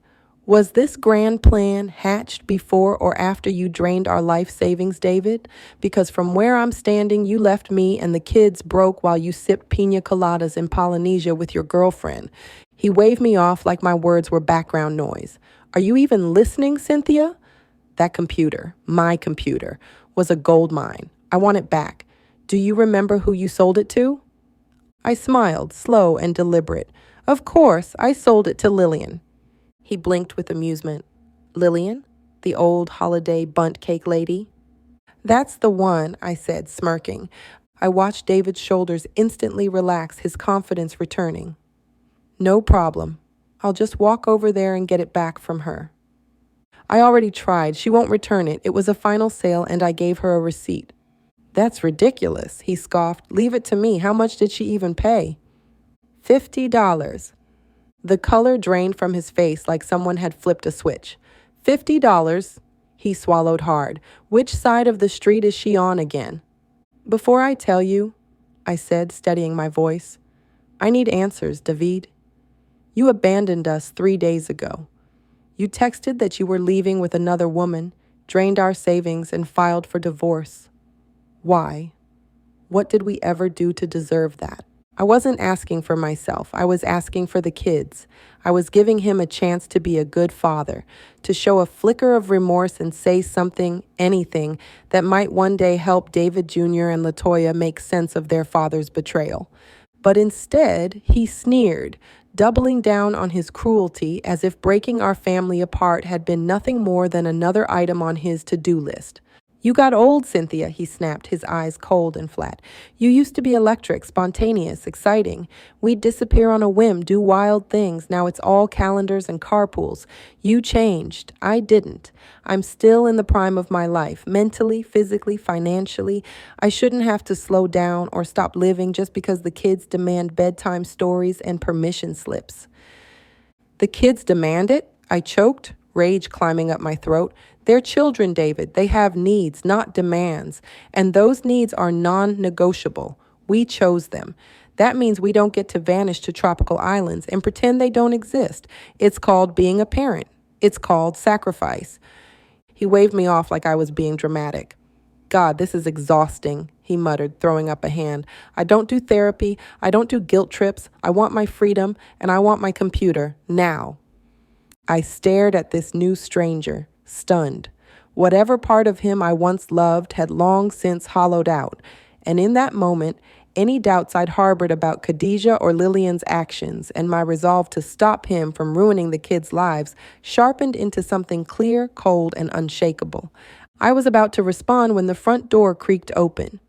"Was this grand plan hatched before or after you drained our life savings, David? Because from where I'm standing, you left me and the kids broke while you sipped pina coladas in Polynesia with your girlfriend." He waved me off like my words were background noise. "Are you even listening, Cynthia? That computer, my computer, was a gold mine. I want it back. Do you remember who you sold it to?" I smiled, slow and deliberate. "Of course, I sold it to Lillian." He blinked with amusement. "Lillian? The old holiday bundt cake lady?" "That's the one," I said, smirking. I watched David's shoulders instantly relax, his confidence returning. "No problem. I'll just walk over there and get it back from her." "I already tried. She won't return it. It was a final sale and I gave her a receipt." "That's ridiculous," he scoffed. "Leave it to me. How much did she even pay?" $50. The color drained from his face like someone had flipped a switch. $50? He swallowed hard. "Which side of the street is she on again?" "Before I tell you," I said, steadying my voice, "I need answers, David. You abandoned us 3 days ago. You texted that you were leaving with another woman, drained our savings, and filed for divorce. Why? What did we ever do to deserve that?" I wasn't asking for myself. I was asking for the kids. I was giving him a chance to be a good father, to show a flicker of remorse and say something, anything, that might one day help David Jr. and LaToya make sense of their father's betrayal. But instead, he sneered, doubling down on his cruelty as if breaking our family apart had been nothing more than another item on his to-do list. "You got old, Cynthia," he snapped, his eyes cold and flat. "You used to be electric, spontaneous, exciting. We'd disappear on a whim, do wild things. Now it's all calendars and carpools. You changed. I didn't. I'm still in the prime of my life, mentally, physically, financially. I shouldn't have to slow down or stop living just because the kids demand bedtime stories and permission slips." "The kids demand it?" I choked, rage climbing up my throat. "They're children, David. They have needs, not demands. And those needs are non-negotiable. We chose them. That means we don't get to vanish to tropical islands and pretend they don't exist. It's called being a parent. It's called sacrifice." He waved me off like I was being dramatic. "God, this is exhausting," he muttered, throwing up a hand. "I don't do therapy. I don't do guilt trips. I want my freedom, and I want my computer, now." I stared at this new stranger, stunned. Whatever part of him I once loved had long since hollowed out, and in that moment, any doubts I'd harbored about Khadijah or Lillian's actions, and my resolve to stop him from ruining the kids' lives sharpened into something clear, cold, and unshakable. I was about to respond when the front door creaked open.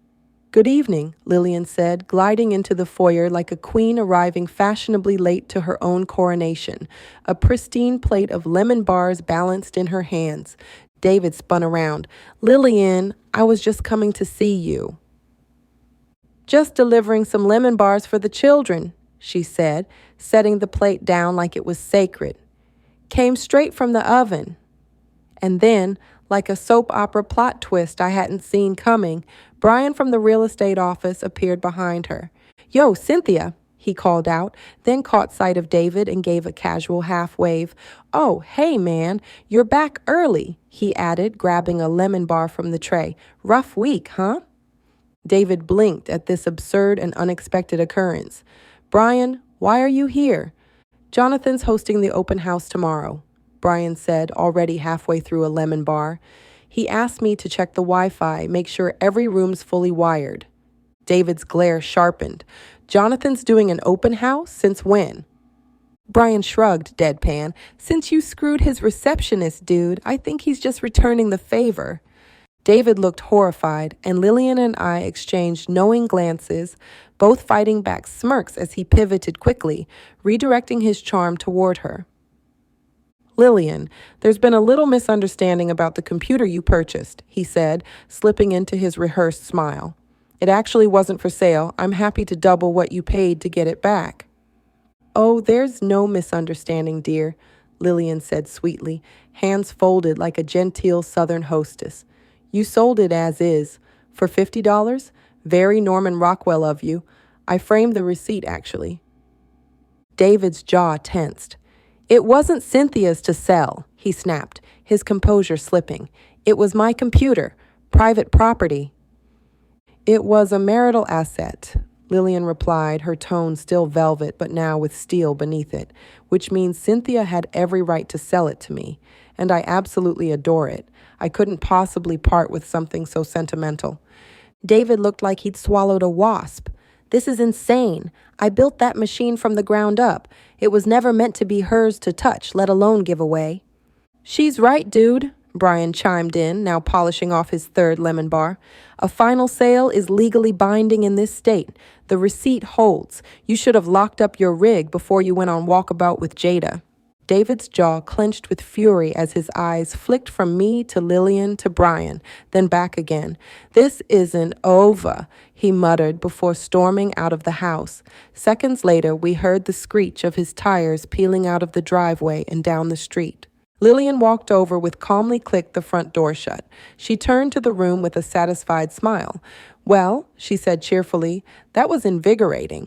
"Good evening," Lillian said, gliding into the foyer like a queen arriving fashionably late to her own coronation, a pristine plate of lemon bars balanced in her hands. David spun around. "Lillian, I was just coming to see you." "Just delivering some lemon bars for the children," she said, setting the plate down like it was sacred. "Came straight from the oven." And then, like a soap opera plot twist I hadn't seen coming, Brian from the real estate office appeared behind her. "Yo, Cynthia," he called out, then caught sight of David and gave a casual half wave. "Oh, hey, man, you're back early," he added, grabbing a lemon bar from the tray. "Rough week, huh?" David blinked at this absurd and unexpected occurrence. "Brian, why are you here?" "Jonathan's hosting the open house tomorrow," Brian said, already halfway through a lemon bar. "He asked me to check the Wi-Fi, make sure every room's fully wired." David's glare sharpened. "Jonathan's doing an open house? Since when?" Brian shrugged, deadpan. "Since you screwed his receptionist, dude, I think he's just returning the favor." David looked horrified, and Lillian and I exchanged knowing glances, both fighting back smirks as he pivoted quickly, redirecting his charm toward her. "Lillian, there's been a little misunderstanding about the computer you purchased," he said, slipping into his rehearsed smile. "It actually wasn't for sale. I'm happy to double what you paid to get it back." "Oh, there's no misunderstanding, dear," Lillian said sweetly, hands folded like a genteel southern hostess. "You sold it as is. For $50? Very Norman Rockwell of you. I framed the receipt, actually." David's jaw tensed. "It wasn't Cynthia's to sell," he snapped, his composure slipping. "It was my computer. Private property." "It was a marital asset," Lillian replied, her tone still velvet but now with steel beneath it, "which means Cynthia had every right to sell it to me, and I absolutely adore it. I couldn't possibly part with something so sentimental." David looked like he'd swallowed a wasp. "This is insane. I built that machine from the ground up. It was never meant to be hers to touch, let alone give away." "She's right, dude," Brian chimed in, now polishing off his third lemon bar. "A final sale is legally binding in this state. The receipt holds. You should have locked up your rig before you went on walkabout with Jada." David's jaw clenched with fury as his eyes flicked from me to Lillian to Brian, then back again. "This isn't over," he muttered before storming out of the house. Seconds later, we heard the screech of his tires peeling out of the driveway and down the street. Lillian walked over with calmly clicked the front door shut. She turned to the room with a satisfied smile. "Well," she said cheerfully, "that was invigorating."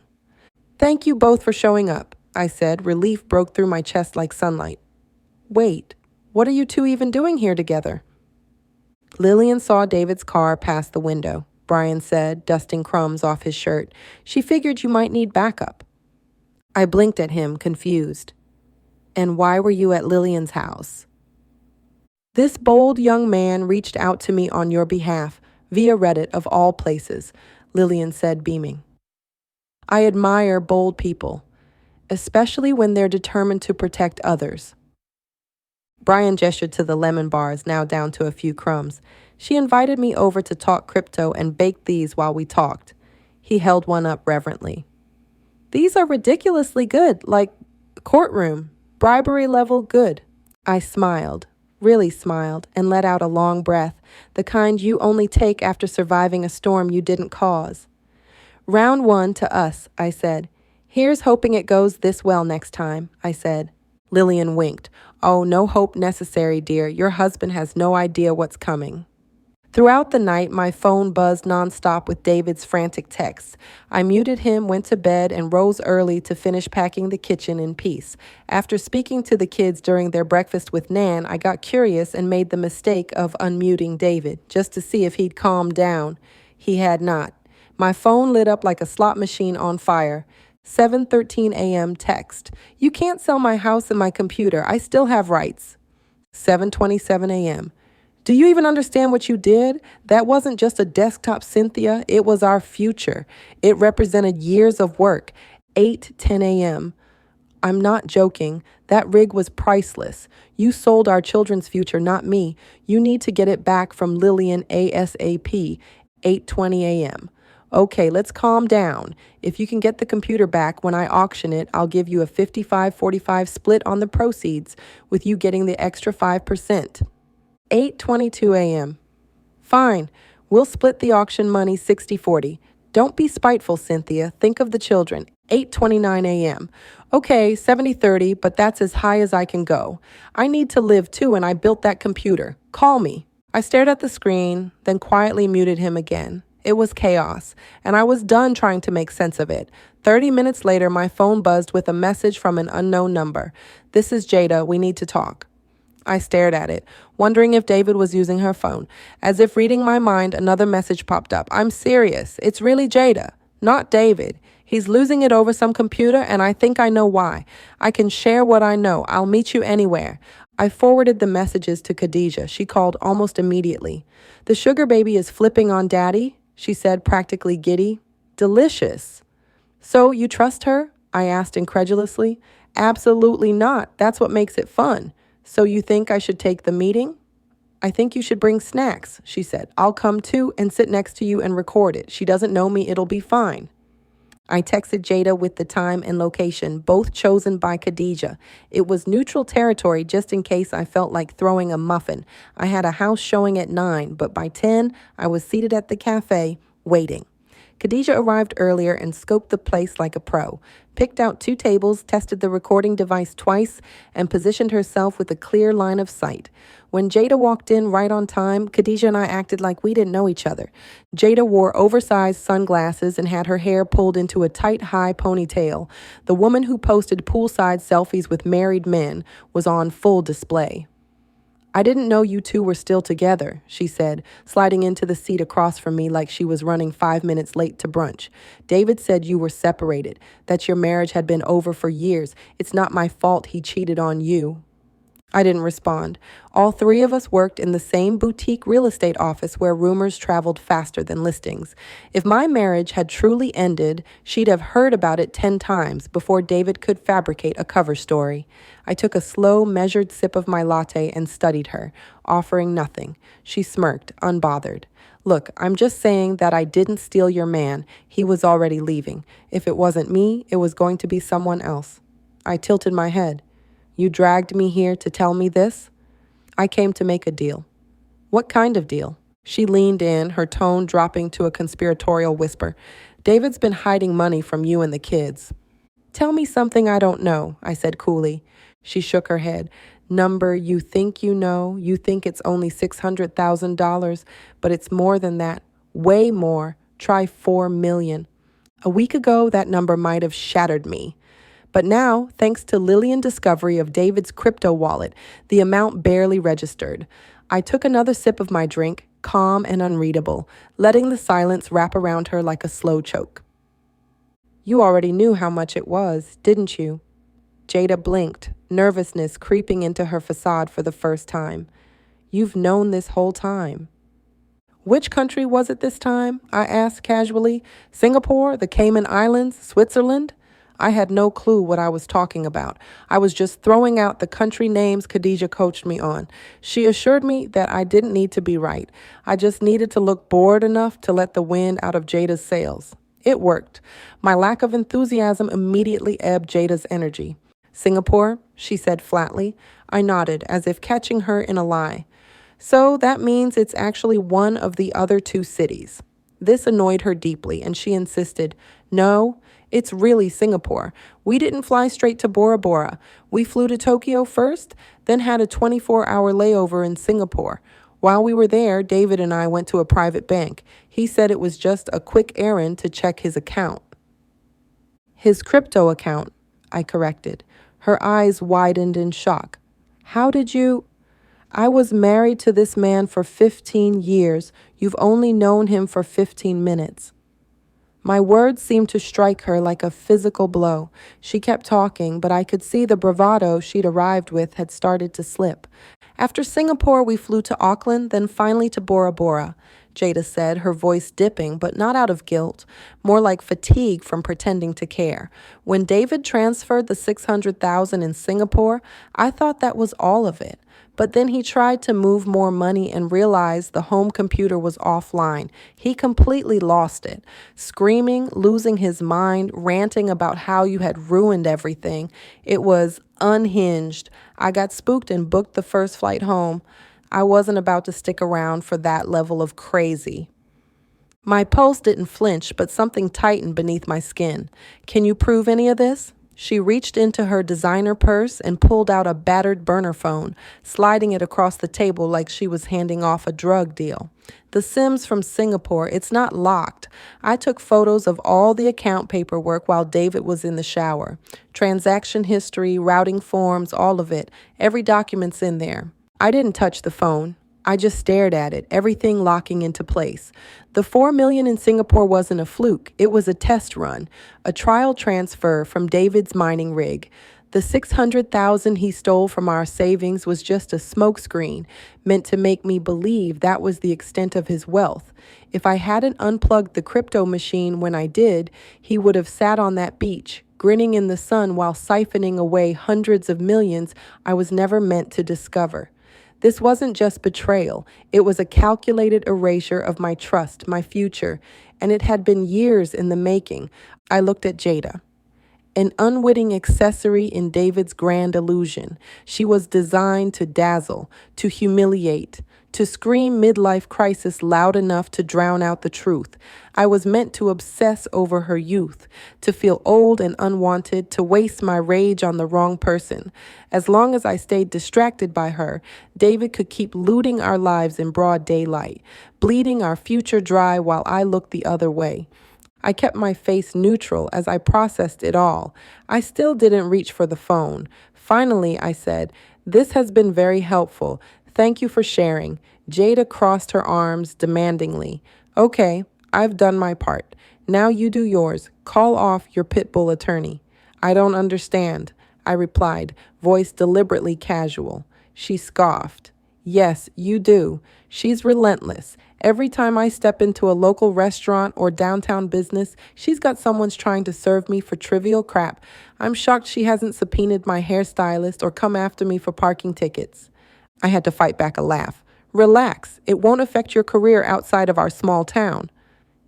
"Thank you both for showing up," I said. Relief broke through my chest like sunlight. "Wait, what are you two even doing here together?" Lillian saw David's car pass the window, Brian said, dusting crumbs off his shirt. "She figured you might need backup." I blinked at him, confused. "And why were you at Lillian's house?" "This bold young man reached out to me on your behalf, via Reddit of all places," Lillian said, beaming. "I admire bold people, especially when they're determined to protect others." Brian gestured to the lemon bars, now down to a few crumbs. "She invited me over to talk crypto and baked these while we talked." He held one up reverently. "These are ridiculously good, like courtroom, bribery level good." I smiled, really smiled, and let out a long breath, the kind you only take after surviving a storm you didn't cause. "Round one to us," I said. "Here's hoping it goes this well next time," I said. Lillian winked. "Oh, no hope necessary, dear. Your husband has no idea what's coming." Throughout the night, my phone buzzed nonstop with David's frantic texts. I muted him, went to bed, and rose early to finish packing the kitchen in peace. After speaking to the kids during their breakfast with Nan, I got curious and made the mistake of unmuting David, just to see if he'd calmed down. He had not. My phone lit up like a slot machine on fire. 7:13 a.m. text. "You can't sell my house and my computer. I still have rights." 7:27 a.m. Do you even understand what you did? That wasn't just a desktop, Cynthia. It was our future. It represented years of work. 8:10 a.m. I'm not joking. That rig was priceless. You sold our children's future, not me. You need to get it back from Lillian ASAP. 8:20 a.m. Okay, let's calm down. If you can get the computer back when I auction it, I'll give you a 55-45 split on the proceeds, with you getting the extra 5%. 8:22 a.m. Fine. We'll split the auction money 60-40. Don't be spiteful, Cynthia. Think of the children. 8:29 a.m. Okay, 70-30, but that's as high as I can go. I need to live too, and I built that computer. Call me. I stared at the screen, then quietly muted him again. It was chaos, and I was done trying to make sense of it. 30 minutes later, my phone buzzed with a message from an unknown number. This is Jada. We need to talk. I stared at it, wondering if David was using her phone. As if reading my mind, another message popped up. I'm serious. It's really Jada, not David. He's losing it over some computer, and I think I know why. I can share what I know. I'll meet you anywhere. I forwarded the messages to Khadijah. She called almost immediately. The sugar baby is flipping on Daddy, she said, practically giddy. Delicious. So you trust her? I asked incredulously. Absolutely not. That's what makes it fun. So you think I should take the meeting? I think you should bring snacks, she said. I'll come too and sit next to you and record it. She doesn't know me. It'll be fine. I texted Jada with the time and location, both chosen by Khadijah. It was neutral territory just in case I felt like throwing a muffin. I had a house showing at 9, but by 10, I was seated at the cafe, waiting. Khadijah arrived earlier and scoped the place like a pro, picked out 2 tables, tested the recording device twice, and positioned herself with a clear line of sight. When Jada walked in right on time, Khadijah and I acted like we didn't know each other. Jada wore oversized sunglasses and had her hair pulled into a tight, high ponytail. The woman who posted poolside selfies with married men was on full display. I didn't know you two were still together, she said, sliding into the seat across from me like she was running 5 minutes late to brunch. David said you were separated, that your marriage had been over for years. It's not my fault he cheated on you. I didn't respond. All 3 of us worked in the same boutique real estate office where rumors traveled faster than listings. If my marriage had truly ended, she'd have heard about it 10 times before David could fabricate a cover story. I took a slow, measured sip of my latte and studied her, offering nothing. She smirked, unbothered. Look, I'm just saying that I didn't steal your man. He was already leaving. If it wasn't me, it was going to be someone else. I tilted my head. You dragged me here to tell me this? I came to make a deal. What kind of deal? She leaned in, her tone dropping to a conspiratorial whisper. David's been hiding money from you and the kids. Tell me something I don't know, I said coolly. She shook her head. Number you think you know, you think it's only $600,000, but it's more than that. Way more. Try 4 million. A week ago, that number might have shattered me. But now, thanks to Lillian's discovery of David's crypto wallet, the amount barely registered. I took another sip of my drink, calm and unreadable, letting the silence wrap around her like a slow choke. You already knew how much it was, didn't you? Jada blinked, nervousness creeping into her facade for the first time. You've known this whole time. Which country was it this time? I asked casually. Singapore, the Cayman Islands, Switzerland? I had no clue what I was talking about. I was just throwing out the country names Khadijah coached me on. She assured me that I didn't need to be right. I just needed to look bored enough to let the wind out of Jada's sails. It worked. My lack of enthusiasm immediately ebbed Jada's energy. Singapore, she said flatly. I nodded, as if catching her in a lie. So that means it's actually one of the other 2 cities. This annoyed her deeply, and she insisted, No, it's really Singapore. We didn't fly straight to Bora Bora. We flew to Tokyo first, then had a 24-hour layover in Singapore. While we were there, David and I went to a private bank. He said it was just a quick errand to check his account. His crypto account, I corrected. Her eyes widened in shock. How did you... I was married to this man for 15 years. You've only known him for 15 minutes. My words seemed to strike her like a physical blow. She kept talking, but I could see the bravado she'd arrived with had started to slip. After Singapore, we flew to Auckland, then finally to Bora Bora, Jada said, her voice dipping, but not out of guilt, more like fatigue from pretending to care. When David transferred the $600,000 in Singapore, I thought that was all of it. But then he tried to move more money and realized the home computer was offline. He completely lost it, screaming, losing his mind, ranting about how you had ruined everything. It was unhinged. I got spooked and booked the first flight home. I wasn't about to stick around for that level of crazy. My pulse didn't flinch, but something tightened beneath my skin. Can you prove any of this? She reached into her designer purse and pulled out a battered burner phone, sliding it across the table like she was handing off a drug deal. The SIM's from Singapore. It's not locked. I took photos of all the account paperwork while David was in the shower. Transaction history, routing forms, all of it. Every document's in there. I didn't touch the phone. I just stared at it, everything locking into place. The $4 million in Singapore wasn't a fluke. It was a test run, a trial transfer from David's mining rig. The $600,000 he stole from our savings was just a smokescreen, meant to make me believe that was the extent of his wealth. If I hadn't unplugged the crypto machine when I did, he would have sat on that beach, grinning in the sun while siphoning away hundreds of millions I was never meant to discover. This wasn't just betrayal. It was a calculated erasure of my trust, my future, and it had been years in the making. I looked at Jada. An unwitting accessory in David's grand illusion. She was designed to dazzle, to humiliate, to scream midlife crisis loud enough to drown out the truth. I was meant to obsess over her youth, to feel old and unwanted, to waste my rage on the wrong person. As long as I stayed distracted by her, David could keep looting our lives in broad daylight, bleeding our future dry while I looked the other way. I kept my face neutral as I processed it all. I still didn't reach for the phone. Finally, I said, "This has been very helpful. Thank you for sharing." Jada crossed her arms demandingly. "Okay, I've done my part. Now you do yours. Call off your pit bull attorney." "I don't understand," I replied, voice deliberately casual. She scoffed. "Yes, you do. She's relentless. Every time I step into a local restaurant or downtown business, she's got someone trying to serve me for trivial crap. I'm shocked she hasn't subpoenaed my hairstylist or come after me for parking tickets." I had to fight back a laugh. "Relax. It won't affect your career outside of our small town."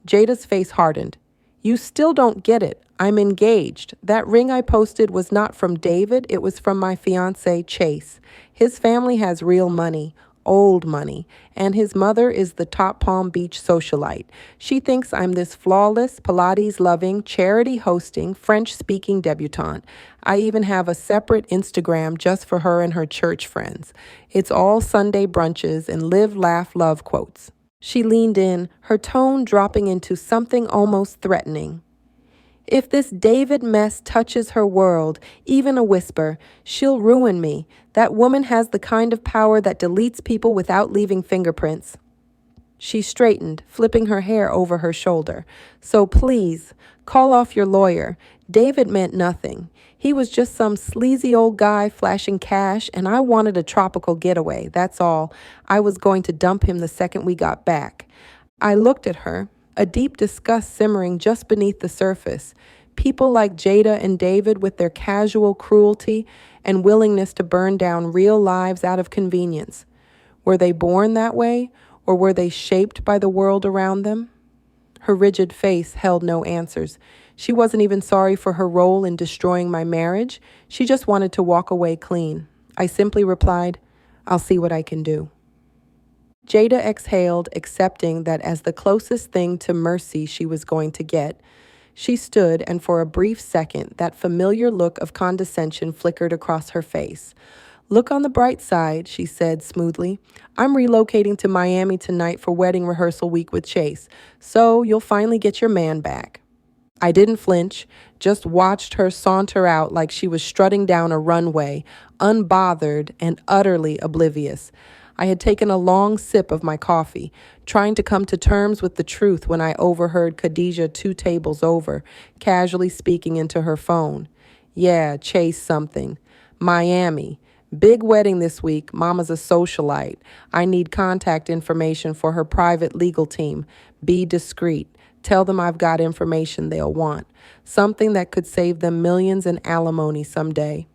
Jada's face hardened. "You still don't get it. I'm engaged. That ring I posted was not from David. It was from my fiancé, Chase. His family has real money, old money, and his mother is the top Palm Beach socialite. She thinks I'm this flawless, Pilates-loving, charity-hosting, French-speaking debutante. I even have a separate Instagram just for her and her church friends. It's all Sunday brunches and live, laugh, love quotes." She leaned in, her tone dropping into something almost threatening. "If this David mess touches her world, even a whisper, she'll ruin me. That woman has the kind of power that deletes people without leaving fingerprints." She straightened, flipping her hair over her shoulder. "So please, call off your lawyer. David meant nothing. He was just some sleazy old guy flashing cash, and I wanted a tropical getaway, that's all. I was going to dump him the second we got back." I looked at her, a deep disgust simmering just beneath the surface. People like Jada and David with their casual cruelty and willingness to burn down real lives out of convenience. Were they born that way, or were they shaped by the world around them? Her rigid face held no answers. She wasn't even sorry for her role in destroying my marriage. She just wanted to walk away clean. I simply replied, "I'll see what I can do." Jada exhaled, accepting that as the closest thing to mercy she was going to get. She stood, and for a brief second, that familiar look of condescension flickered across her face. "Look on the bright side," she said smoothly. "I'm relocating to Miami tonight for wedding rehearsal week with Chase, so you'll finally get your man back." I didn't flinch, just watched her saunter out like she was strutting down a runway, unbothered and utterly oblivious. I had taken a long sip of my coffee, trying to come to terms with the truth when I overheard Khadijah 2 tables over, casually speaking into her phone. "Yeah, Chase something. Miami. Big wedding this week. Mama's a socialite. I need contact information for her private legal team. Be discreet. Tell them I've got information they'll want. Something that could save them millions in alimony someday.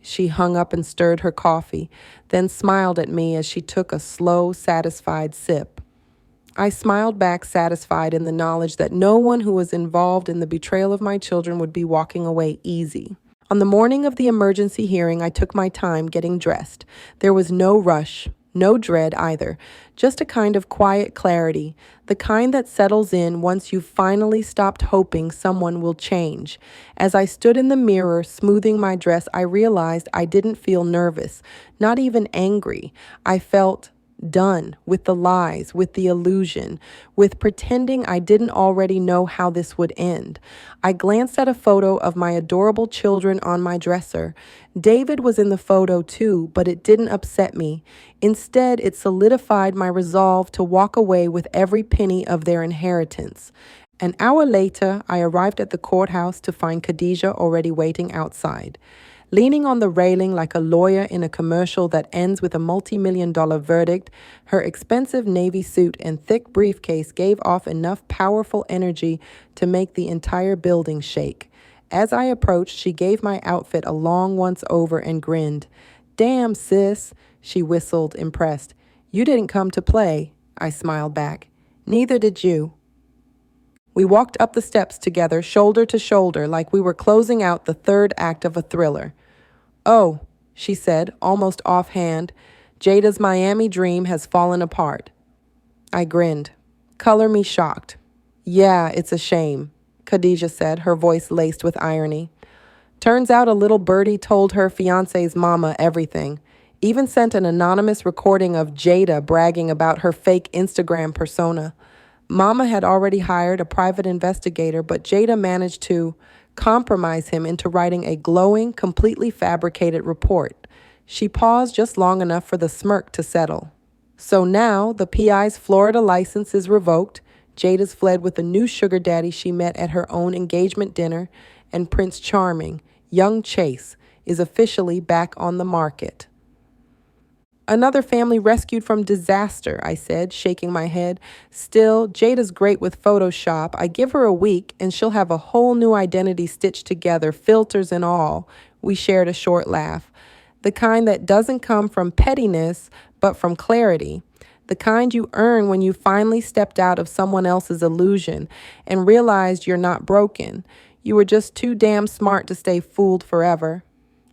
She hung up and stirred her coffee, then smiled at me as she took a slow, satisfied sip. I smiled back, satisfied in the knowledge that no one who was involved in the betrayal of my children would be walking away easy. On the morning of the emergency hearing, I took my time getting dressed. There was no rush, no dread either, just a kind of quiet clarity, the kind that settles in once you've finally stopped hoping someone will change. As I stood in the mirror smoothing my dress, I realized I didn't feel nervous, not even angry. I felt done with the lies, with the illusion, with pretending I didn't already know how this would end. I glanced at a photo of my adorable children on my dresser. David was in the photo too, but it didn't upset me. Instead, it solidified my resolve to walk away with every penny of their inheritance. An hour later, I arrived at the courthouse to find Khadijah already waiting outside. Leaning on the railing like a lawyer in a commercial that ends with a multi-million-dollar verdict, her expensive navy suit and thick briefcase gave off enough powerful energy to make the entire building shake. As I approached, she gave my outfit a long once-over and grinned. "Damn, sis," she whistled, impressed. "You didn't come to play," I smiled back. "Neither did you." We walked up the steps together, shoulder to shoulder, like we were closing out the third act of a thriller. "Oh," she said, almost offhand, "Jada's Miami dream has fallen apart." I grinned. Color me shocked. "Yeah, it's a shame," Khadijah said, her voice laced with irony. "Turns out a little birdie told her fiance's mama everything. Even sent an anonymous recording of Jada bragging about her fake Instagram persona. Mama had already hired a private investigator, but Jada managed to compromise him into writing a glowing, completely fabricated report." She paused just long enough for the smirk to settle. "So now the PI's Florida license is revoked. Jada's fled with a new sugar daddy she met at her own engagement dinner, and Prince Charming, young Chase, is officially back on the market." "Another family rescued from disaster," I said, shaking my head. "Still, Jada's great with Photoshop. I give her a week and she'll have a whole new identity stitched together, filters and all." We shared a short laugh. The kind that doesn't come from pettiness, but from clarity. The kind you earn when you finally stepped out of someone else's illusion and realized you're not broken. You were just too damn smart to stay fooled forever.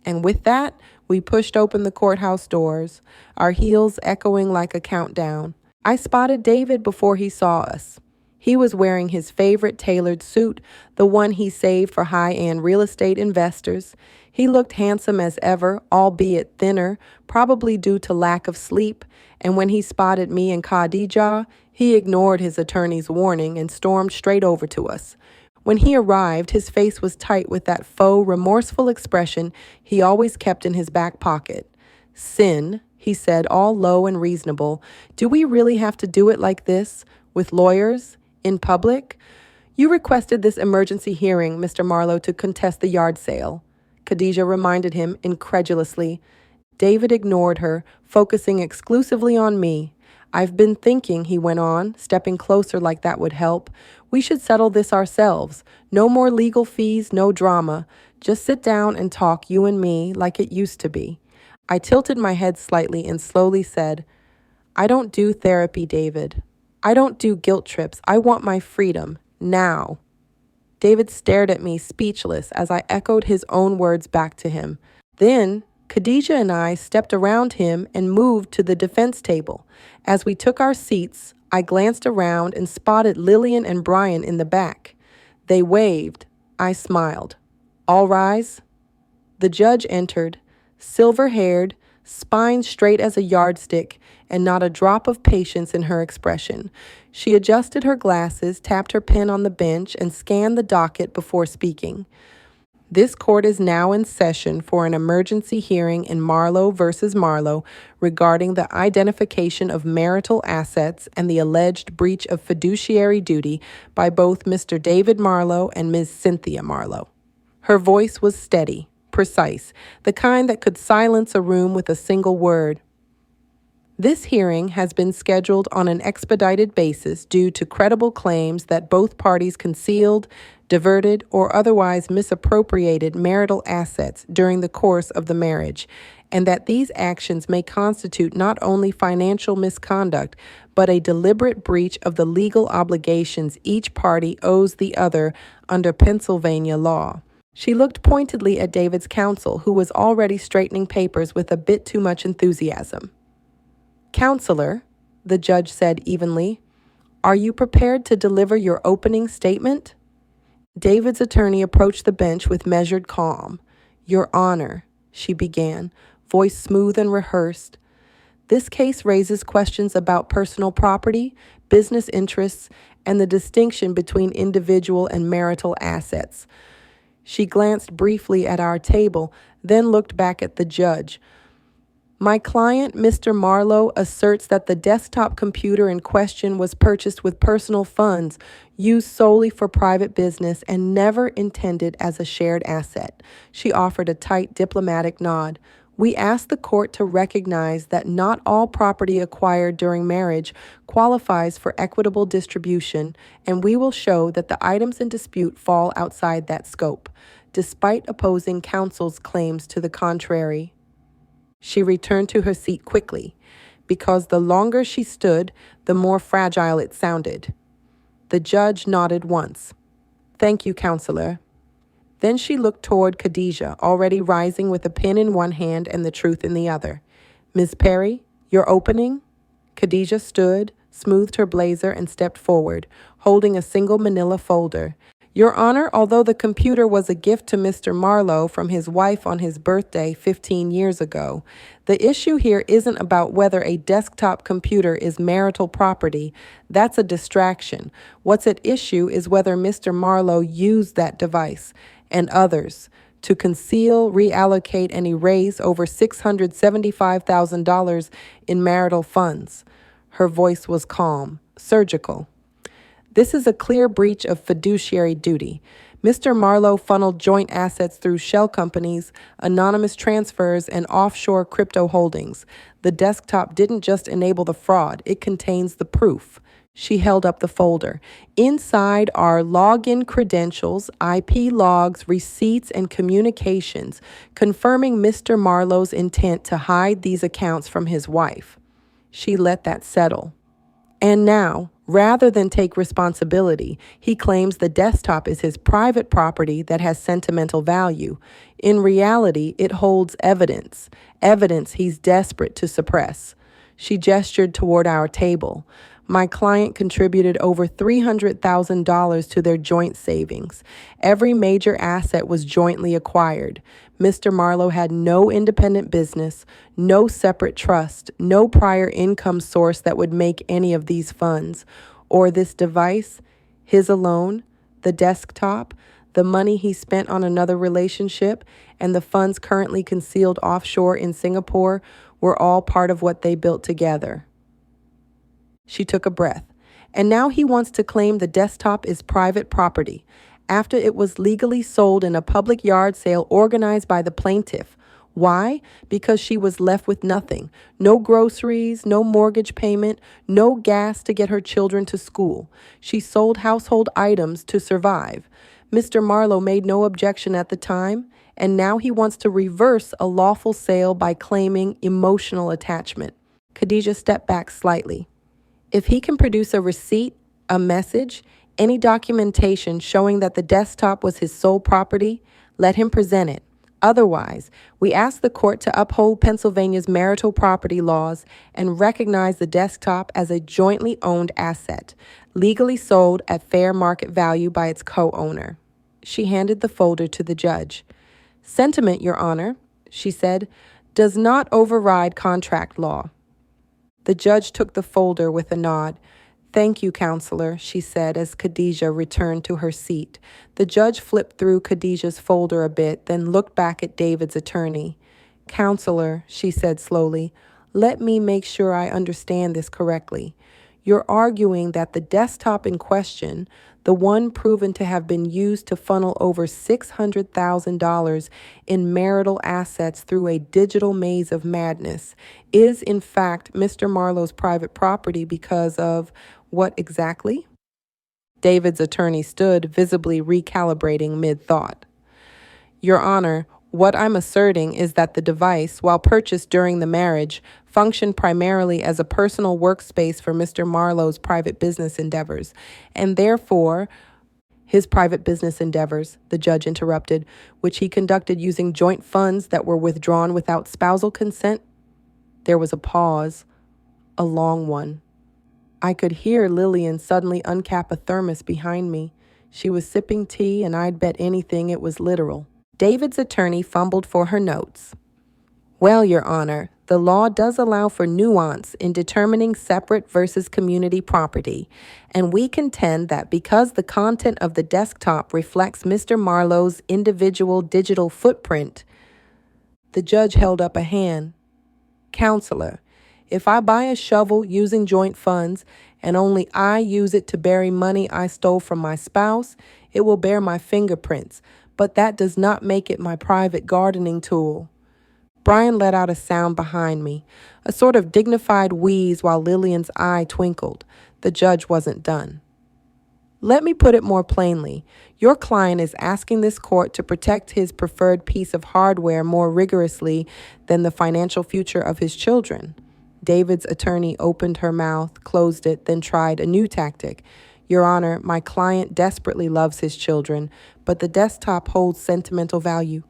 And with that, we pushed open the courthouse doors, our heels echoing like a countdown. I spotted David before he saw us. He was wearing his favorite tailored suit, the one he saved for high-end real estate investors. He looked handsome as ever, albeit thinner, probably due to lack of sleep. And when he spotted me and Khadijah, he ignored his attorney's warning and stormed straight over to us. When he arrived, his face was tight with that faux, remorseful expression he always kept in his back pocket. "Sin," he said, all low and reasonable. "Do we really have to do it like this? With lawyers? In public? You requested this emergency hearing, Mr. Marlowe, to contest the yard sale." Khadijah reminded him incredulously. David ignored her, focusing exclusively on me. "I've been thinking," he went on, stepping closer like that would help. "We should settle this ourselves. No more legal fees, no drama. Just sit down and talk, you and me, like it used to be." I tilted my head slightly and slowly said, "I don't do therapy, David. I don't do guilt trips. I want my freedom. Now." David stared at me, speechless, as I echoed his own words back to him. Then Khadijah and I stepped around him and moved to the defense table. As we took our seats, I glanced around and spotted Lillian and Brian in the back. They waved. I smiled. "All rise." The judge entered, silver-haired, spine straight as a yardstick, and not a drop of patience in her expression. She adjusted her glasses, tapped her pen on the bench, and scanned the docket before speaking. "This court is now in session for an emergency hearing in Marlowe versus Marlowe regarding the identification of marital assets and the alleged breach of fiduciary duty by both Mr. David Marlowe and Ms. Cynthia Marlowe." Her voice was steady, precise, the kind that could silence a room with a single word. This hearing has been scheduled on an expedited basis due to credible claims that both parties concealed, diverted, or otherwise misappropriated marital assets during the course of the marriage, and that these actions may constitute not only financial misconduct, but a deliberate breach of the legal obligations each party owes the other under Pennsylvania law. She looked pointedly at David's counsel, who was already straightening papers with a bit too much enthusiasm. "Counselor," the judge said evenly, "are you prepared to deliver your opening statement?" David's attorney approached the bench with measured calm. "Your Honor," she began, voice smooth and rehearsed, "this case raises questions about personal property, business interests, and the distinction between individual and marital assets." She glanced briefly at our table, then looked back at the judge. "My client, Mr. Marlowe, asserts that the desktop computer in question was purchased with personal funds, used solely for private business, and never intended as a shared asset." She offered a tight diplomatic nod. "We ask the court to recognize that not all property acquired during marriage qualifies for equitable distribution, and we will show that the items in dispute fall outside that scope, despite opposing counsel's claims to the contrary." She returned to her seat quickly, because the longer she stood, the more fragile it sounded. The judge nodded once. "Thank you, counselor." Then she looked toward Khadijah, already rising with a pen in one hand and the truth in the other. "Ms. Perry, your opening?" Khadijah stood, smoothed her blazer, and stepped forward, holding a single manila folder. "Your Honor, although the computer was a gift to Mr. Marlowe from his wife on his birthday 15 years ago, the issue here isn't about whether a desktop computer is marital property. That's a distraction. What's at issue is whether Mr. Marlowe used that device, and others, to conceal, reallocate, and erase over $675,000 in marital funds." Her voice was calm, surgical. "This is a clear breach of fiduciary duty. Mr. Marlowe funneled joint assets through shell companies, anonymous transfers, and offshore crypto holdings. The desktop didn't just enable the fraud, it contains the proof." She held up the folder. "Inside are login credentials, IP logs, receipts, and communications, confirming Mr. Marlowe's intent to hide these accounts from his wife." She let that settle. "And now, rather than take responsibility, he claims the desktop is his private property that has sentimental value. In reality, it holds evidence he's desperate to suppress." She gestured toward our table. "My client contributed over $300,000 to their joint savings. Every major asset was jointly acquired. Mr. Marlowe had no independent business, no separate trust, no prior income source that would make any of these funds, or this device, his alone, the desktop, the money he spent on another relationship, and the funds currently concealed offshore in Singapore were all part of what they built together." She took a breath. "And now he wants to claim the desktop is private property, after it was legally sold in a public yard sale organized by the plaintiff. Why? Because she was left with nothing. No groceries, no mortgage payment, no gas to get her children to school. She sold household items to survive. Mr. Marlowe made no objection at the time, and now he wants to reverse a lawful sale by claiming emotional attachment." Khadijah stepped back slightly. "If he can produce a receipt, a message, any documentation showing that the desktop was his sole property, let him present it. Otherwise, we ask the court to uphold Pennsylvania's marital property laws and recognize the desktop as a jointly owned asset, legally sold at fair market value by its co-owner." She handed the folder to the judge. "Sentiment, Your Honor," she said, "does not override contract law." The judge took the folder with a nod. "Thank you, counselor," she said as Khadijah returned to her seat. The judge flipped through Khadijah's folder a bit, then looked back at David's attorney. "Counselor," she said slowly, "let me make sure I understand this correctly. You're arguing that the desktop in question, the one proven to have been used to funnel over $600,000 in marital assets through a digital maze of madness, is in fact Mr. Marlowe's private property because of what exactly? David's attorney stood, visibly recalibrating mid-thought. Your Honor, what I'm asserting is that the device, while purchased during the marriage, functioned primarily as a personal workspace for Mr. Marlowe's private business endeavors, and therefore, his private business endeavors, the judge interrupted, which he conducted using joint funds that were withdrawn without spousal consent. There was a pause, a long one. I could hear Lillian suddenly uncap a thermos behind me. She was sipping tea, and I'd bet anything it was literal. David's attorney fumbled for her notes. Well, Your Honor, the law does allow for nuance in determining separate versus community property, and we contend that because the content of the desktop reflects Mr. Marlowe's individual digital footprint. The judge held up a hand. Counselor, if I buy a shovel using joint funds and only I use it to bury money I stole from my spouse, it will bear my fingerprints, but that does not make it my private gardening tool. Brian let out a sound behind me, a sort of dignified wheeze while Lillian's eye twinkled. The judge wasn't done. Let me put it more plainly. Your client is asking this court to protect his preferred piece of hardware more rigorously than the financial future of his children. David's attorney opened her mouth, closed it, then tried a new tactic. Your Honor, my client desperately loves his children, but the desktop holds sentimental value.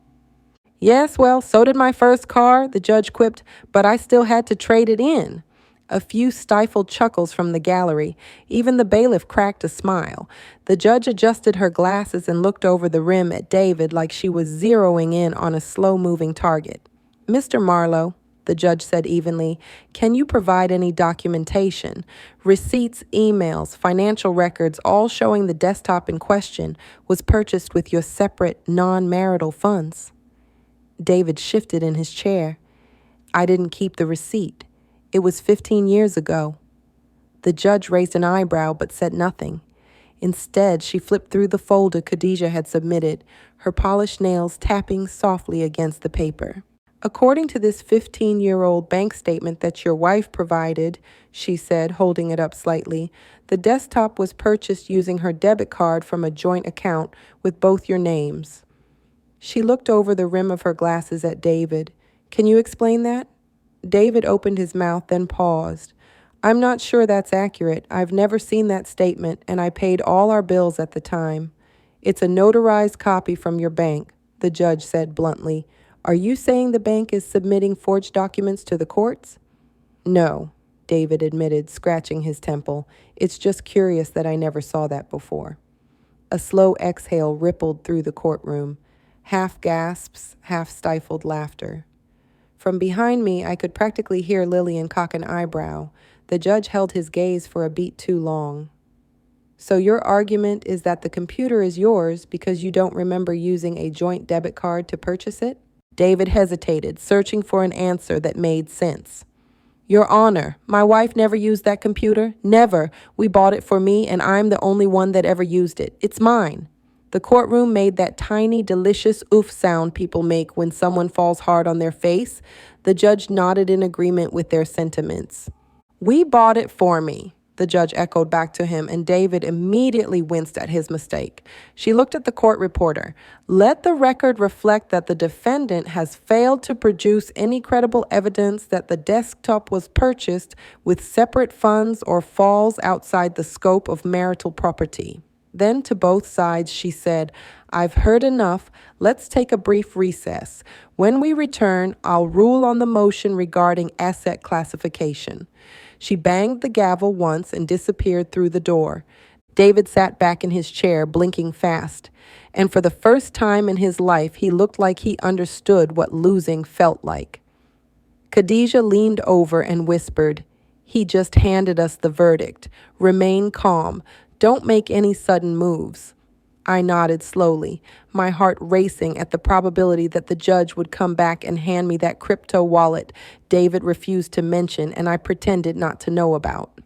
Yes, well, so did my first car, the judge quipped, but I still had to trade it in. A few stifled chuckles from the gallery. Even the bailiff cracked a smile. The judge adjusted her glasses and looked over the rim at David like she was zeroing in on a slow-moving target. Mr. Marlowe, the judge said evenly, can you provide any documentation, receipts, emails, financial records, all showing the desktop in question was purchased with your separate, non-marital funds? David shifted in his chair. I didn't keep the receipt. It was 15 years ago. The judge raised an eyebrow but said nothing. Instead, she flipped through the folder Khadijah had submitted, her polished nails tapping softly against the paper. According to this 15-year-old bank statement that your wife provided, she said, holding it up slightly, the desktop was purchased using her debit card from a joint account with both your names. She looked over the rim of her glasses at David. Can you explain that? David opened his mouth, then paused. I'm not sure that's accurate. I've never seen that statement, and I paid all our bills at the time. It's a notarized copy from your bank, the judge said bluntly. Are you saying the bank is submitting forged documents to the courts? No, David admitted, scratching his temple. It's just curious that I never saw that before. A slow exhale rippled through the courtroom. Half gasps, half stifled laughter. From behind me, I could practically hear Lillian cock an eyebrow. The judge held his gaze for a beat too long. So your argument is that the computer is yours because you don't remember using a joint debit card to purchase it? David hesitated, searching for an answer that made sense. Your Honor, my wife never used that computer. Never. We bought it for me, and I'm the only one that ever used it. It's mine. The courtroom made that tiny, delicious oof sound people make when someone falls hard on their face. The judge nodded in agreement with their sentiments. We bought it for me, the judge echoed back to him, and David immediately winced at his mistake. She looked at the court reporter. Let the record reflect that the defendant has failed to produce any credible evidence that the desktop was purchased with separate funds or falls outside the scope of marital property. Then to both sides, she said, I've heard enough. Let's take a brief recess. When we return, I'll rule on the motion regarding asset classification. She banged the gavel once and disappeared through the door. David sat back in his chair, blinking fast. And for the first time in his life, he looked like he understood what losing felt like. Khadijah leaned over and whispered, He just handed us the verdict. Remain calm. Don't make any sudden moves. I nodded slowly, my heart racing at the probability that the judge would come back and hand me that crypto wallet David refused to mention and I pretended not to know about.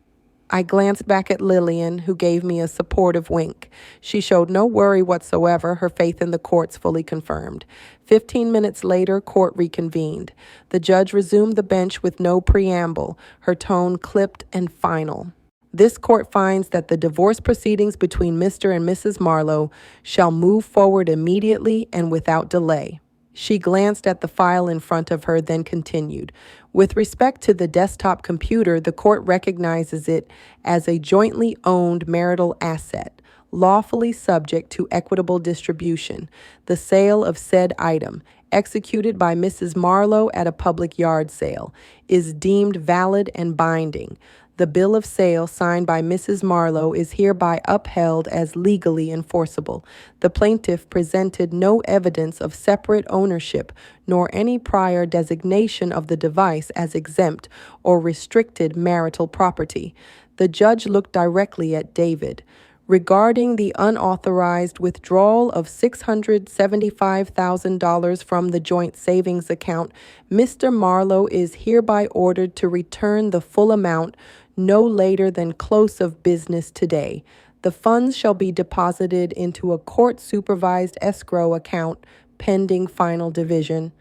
I glanced back at Lillian, who gave me a supportive wink. She showed no worry whatsoever, her faith in the courts fully confirmed. 15 minutes later, court reconvened. The judge resumed the bench with no preamble, her tone clipped and final. This court finds that the divorce proceedings between Mr. and Mrs. Marlowe shall move forward immediately and without delay. She glanced at the file in front of her, then continued. With respect to the desktop computer, the court recognizes it as a jointly owned marital asset, lawfully subject to equitable distribution. The sale of said item, executed by Mrs. Marlowe at a public yard sale, is deemed valid and binding. The bill of sale signed by Mrs. Marlowe is hereby upheld as legally enforceable. The plaintiff presented no evidence of separate ownership nor any prior designation of the device as exempt or restricted marital property. The judge looked directly at David. Regarding the unauthorized withdrawal of $675,000 from the joint savings account, Mr. Marlowe is hereby ordered to return the full amount no later than close of business today. The funds shall be deposited into a court-supervised escrow account pending final division.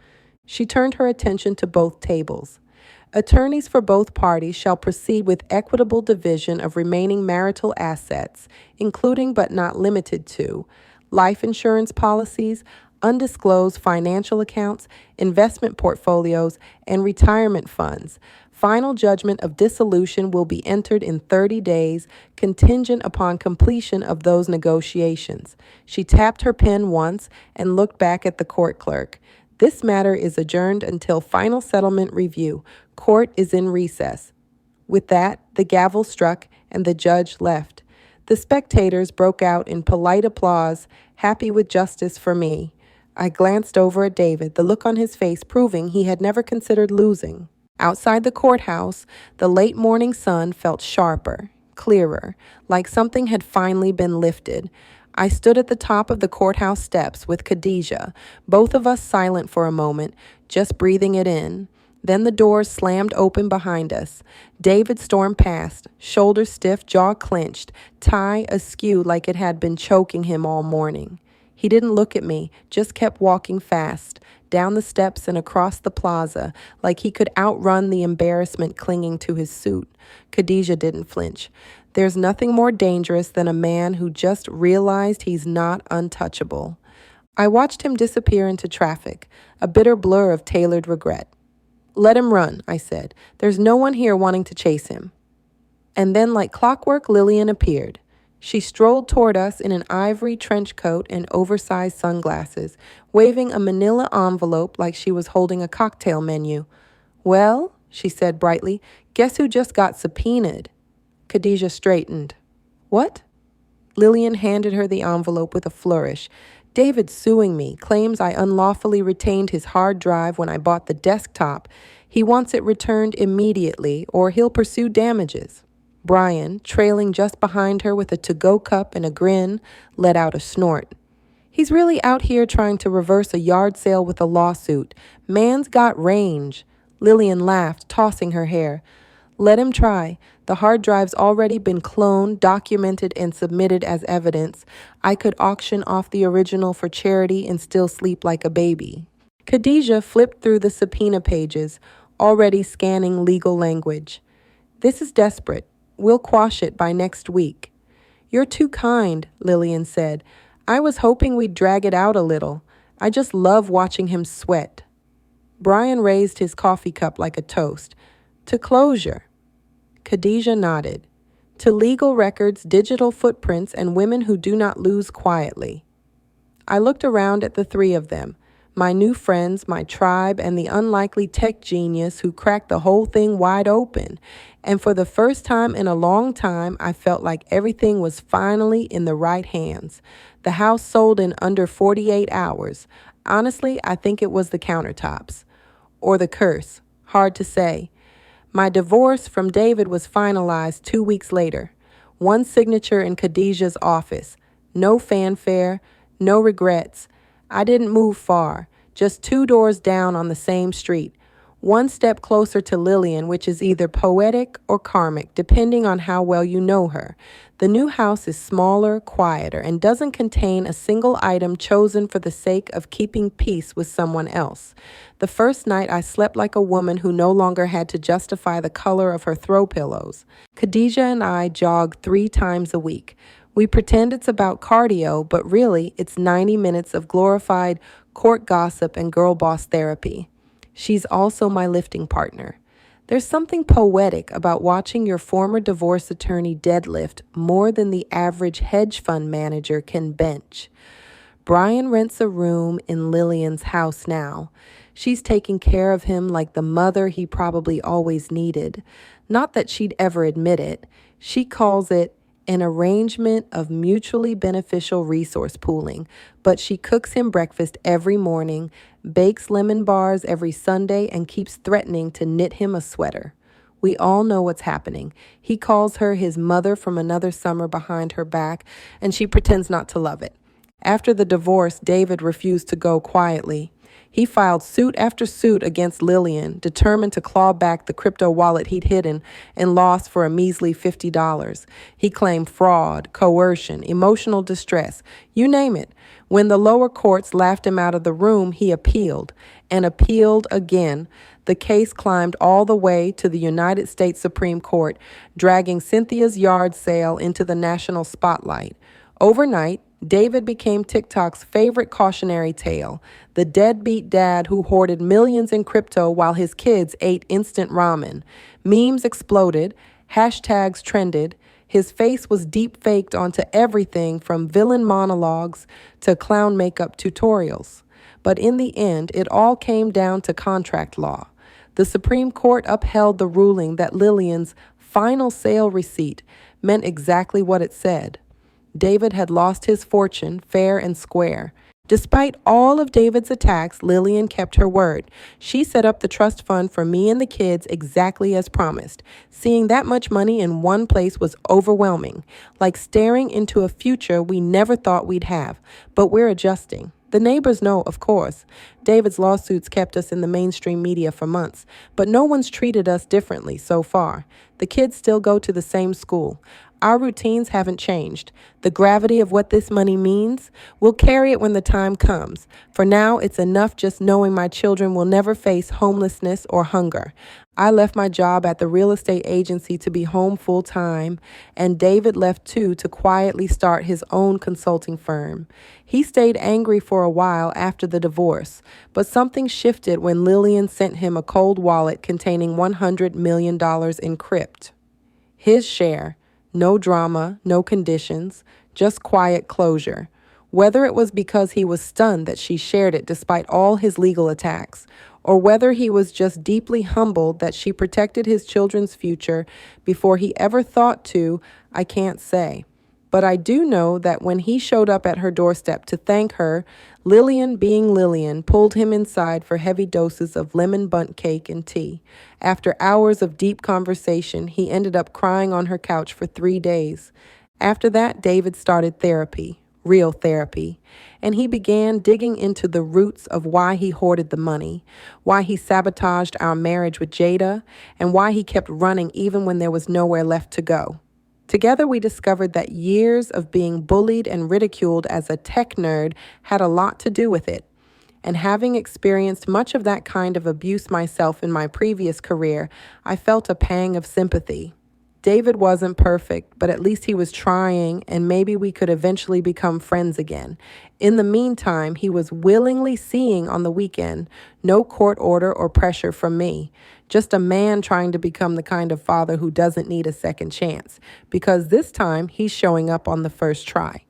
She turned her attention to both tables. Attorneys for both parties shall proceed with equitable division of remaining marital assets, including but not limited to life insurance policies, undisclosed financial accounts, investment portfolios, and retirement funds. Final judgment of dissolution will be entered in 30 days, contingent upon completion of those negotiations. She tapped her pen once and looked back at the court clerk. This matter is adjourned until final settlement review. Court is in recess. With that, the gavel struck and the judge left. The spectators broke out in polite applause, happy with justice for me. I glanced over at David, the look on his face proving he had never considered losing. Outside the courthouse, the late morning sun felt sharper, clearer, like something had finally been lifted. I stood at the top of the courthouse steps with Khadijah, both of us silent for a moment, just breathing it in. Then the doors slammed open behind us. David stormed past, shoulders stiff, jaw clenched, tie askew like it had been choking him all morning. He didn't look at me, just kept walking fast, down the steps and across the plaza, like he could outrun the embarrassment clinging to his suit. Khadijah didn't flinch. There's nothing more dangerous than a man who just realized he's not untouchable. I watched him disappear into traffic, a bitter blur of tailored regret. Let him run, I said. There's no one here wanting to chase him. And then, like clockwork, Lillian appeared. She strolled toward us in an ivory trench coat and oversized sunglasses, waving a manila envelope like she was holding a cocktail menu. Well, she said brightly, guess who just got subpoenaed? Khadijah straightened. What? Lillian handed her the envelope with a flourish. David's suing me, claims I unlawfully retained his hard drive when I bought the desktop. He wants it returned immediately, or he'll pursue damages. Brian, trailing just behind her with a to-go cup and a grin, let out a snort. He's really out here trying to reverse a yard sale with a lawsuit. Man's got range. Lillian laughed, tossing her hair. Let him try. The hard drive's already been cloned, documented, and submitted as evidence. I could auction off the original for charity and still sleep like a baby. Khadijah flipped through the subpoena pages, already scanning legal language. This is desperate. We'll quash it by next week. You're too kind, Lillian said. I was hoping we'd drag it out a little. I just love watching him sweat. Brian raised his coffee cup like a toast. To closure. Khadijah nodded. To legal records, digital footprints, and women who do not lose quietly. I looked around at the three of them, my new friends, my tribe, and the unlikely tech genius who cracked the whole thing wide open. And for the first time in a long time, I felt like everything was finally in the right hands. The house sold in under 48 hours. Honestly, I think it was the countertops. Or the curse. Hard to say. My divorce from David was finalized 2 weeks later. One signature in Khadijah's office. No fanfare, no regrets. I didn't move far, just 2 doors down on the same street. one step closer to Lillian, which is either poetic or karmic, depending on how well you know her. The new house is smaller, quieter, and doesn't contain a single item chosen for the sake of keeping peace with someone else. The first night, I slept like a woman who no longer had to justify the color of her throw pillows. Khadijah and I jog 3 times a week. We pretend it's about cardio, but really, it's 90 minutes of glorified court gossip and girl boss therapy. She's also my lifting partner. There's something poetic about watching your former divorce attorney deadlift more than the average hedge fund manager can bench. Brian rents a room in Lillian's house now. She's taking care of him like the mother he probably always needed. Not that she'd ever admit it. She calls it an arrangement of mutually beneficial resource pooling, but she cooks him breakfast every morning, bakes lemon bars every Sunday, and keeps threatening to knit him a sweater. We all know what's happening. He calls her his mother from another summer behind her back, and she pretends not to love it. After the divorce, David refused to go quietly. He filed suit after suit against Lillian, determined to claw back the crypto wallet he'd hidden and lost for a measly $50. He claimed fraud, coercion, emotional distress, you name it. When the lower courts laughed him out of the room, he appealed and appealed again. The case climbed all the way to the United States Supreme Court, dragging Cynthia's yard sale into the national spotlight. Overnight, David became TikTok's favorite cautionary tale, the deadbeat dad who hoarded millions in crypto while his kids ate instant ramen. Memes exploded, hashtags trended. His face was deep-faked onto everything from villain monologues to clown makeup tutorials. But in the end, it all came down to contract law. The Supreme Court upheld the ruling that Lillian's final sale receipt meant exactly what it said. David had lost his fortune fair and square. Despite all of David's attacks, Lillian kept her word. She set up the trust fund for me and the kids exactly as promised. Seeing that much money in one place was overwhelming, like staring into a future we never thought we'd have. But we're adjusting. The neighbors know, of course. David's lawsuits kept us in the mainstream media for months, but no one's treated us differently so far. The kids still go to the same school. Our routines haven't changed. The gravity of what this money means, we'll carry it when the time comes. For now, it's enough just knowing my children will never face homelessness or hunger. I left my job at the real estate agency to be home full time, and David left too to quietly start his own consulting firm. He stayed angry for a while after the divorce, but something shifted when Lillian sent him a cold wallet containing $100 million in crypt. His share. No drama, no conditions, just quiet closure. Whether it was because he was stunned that she shared it despite all his legal attacks, or whether he was just deeply humbled that she protected his children's future before he ever thought to, I can't say. But I do know that when he showed up at her doorstep to thank her, Lillian, being Lillian, pulled him inside for heavy doses of lemon bundt cake and tea. After hours of deep conversation, he ended up crying on her couch for 3 days. After that, David started therapy, real therapy, and he began digging into the roots of why he hoarded the money, why he sabotaged our marriage with Jada, and why he kept running even when there was nowhere left to go. Together, we discovered that years of being bullied and ridiculed as a tech nerd had a lot to do with it. And having experienced much of that kind of abuse myself in my previous career, I felt a pang of sympathy. David wasn't perfect, but at least he was trying, and maybe we could eventually become friends again. In the meantime, he was willingly seeing on the weekend, no court order or pressure from me. Just a man trying to become the kind of father who doesn't need a second chance, because this time he's showing up on the first try.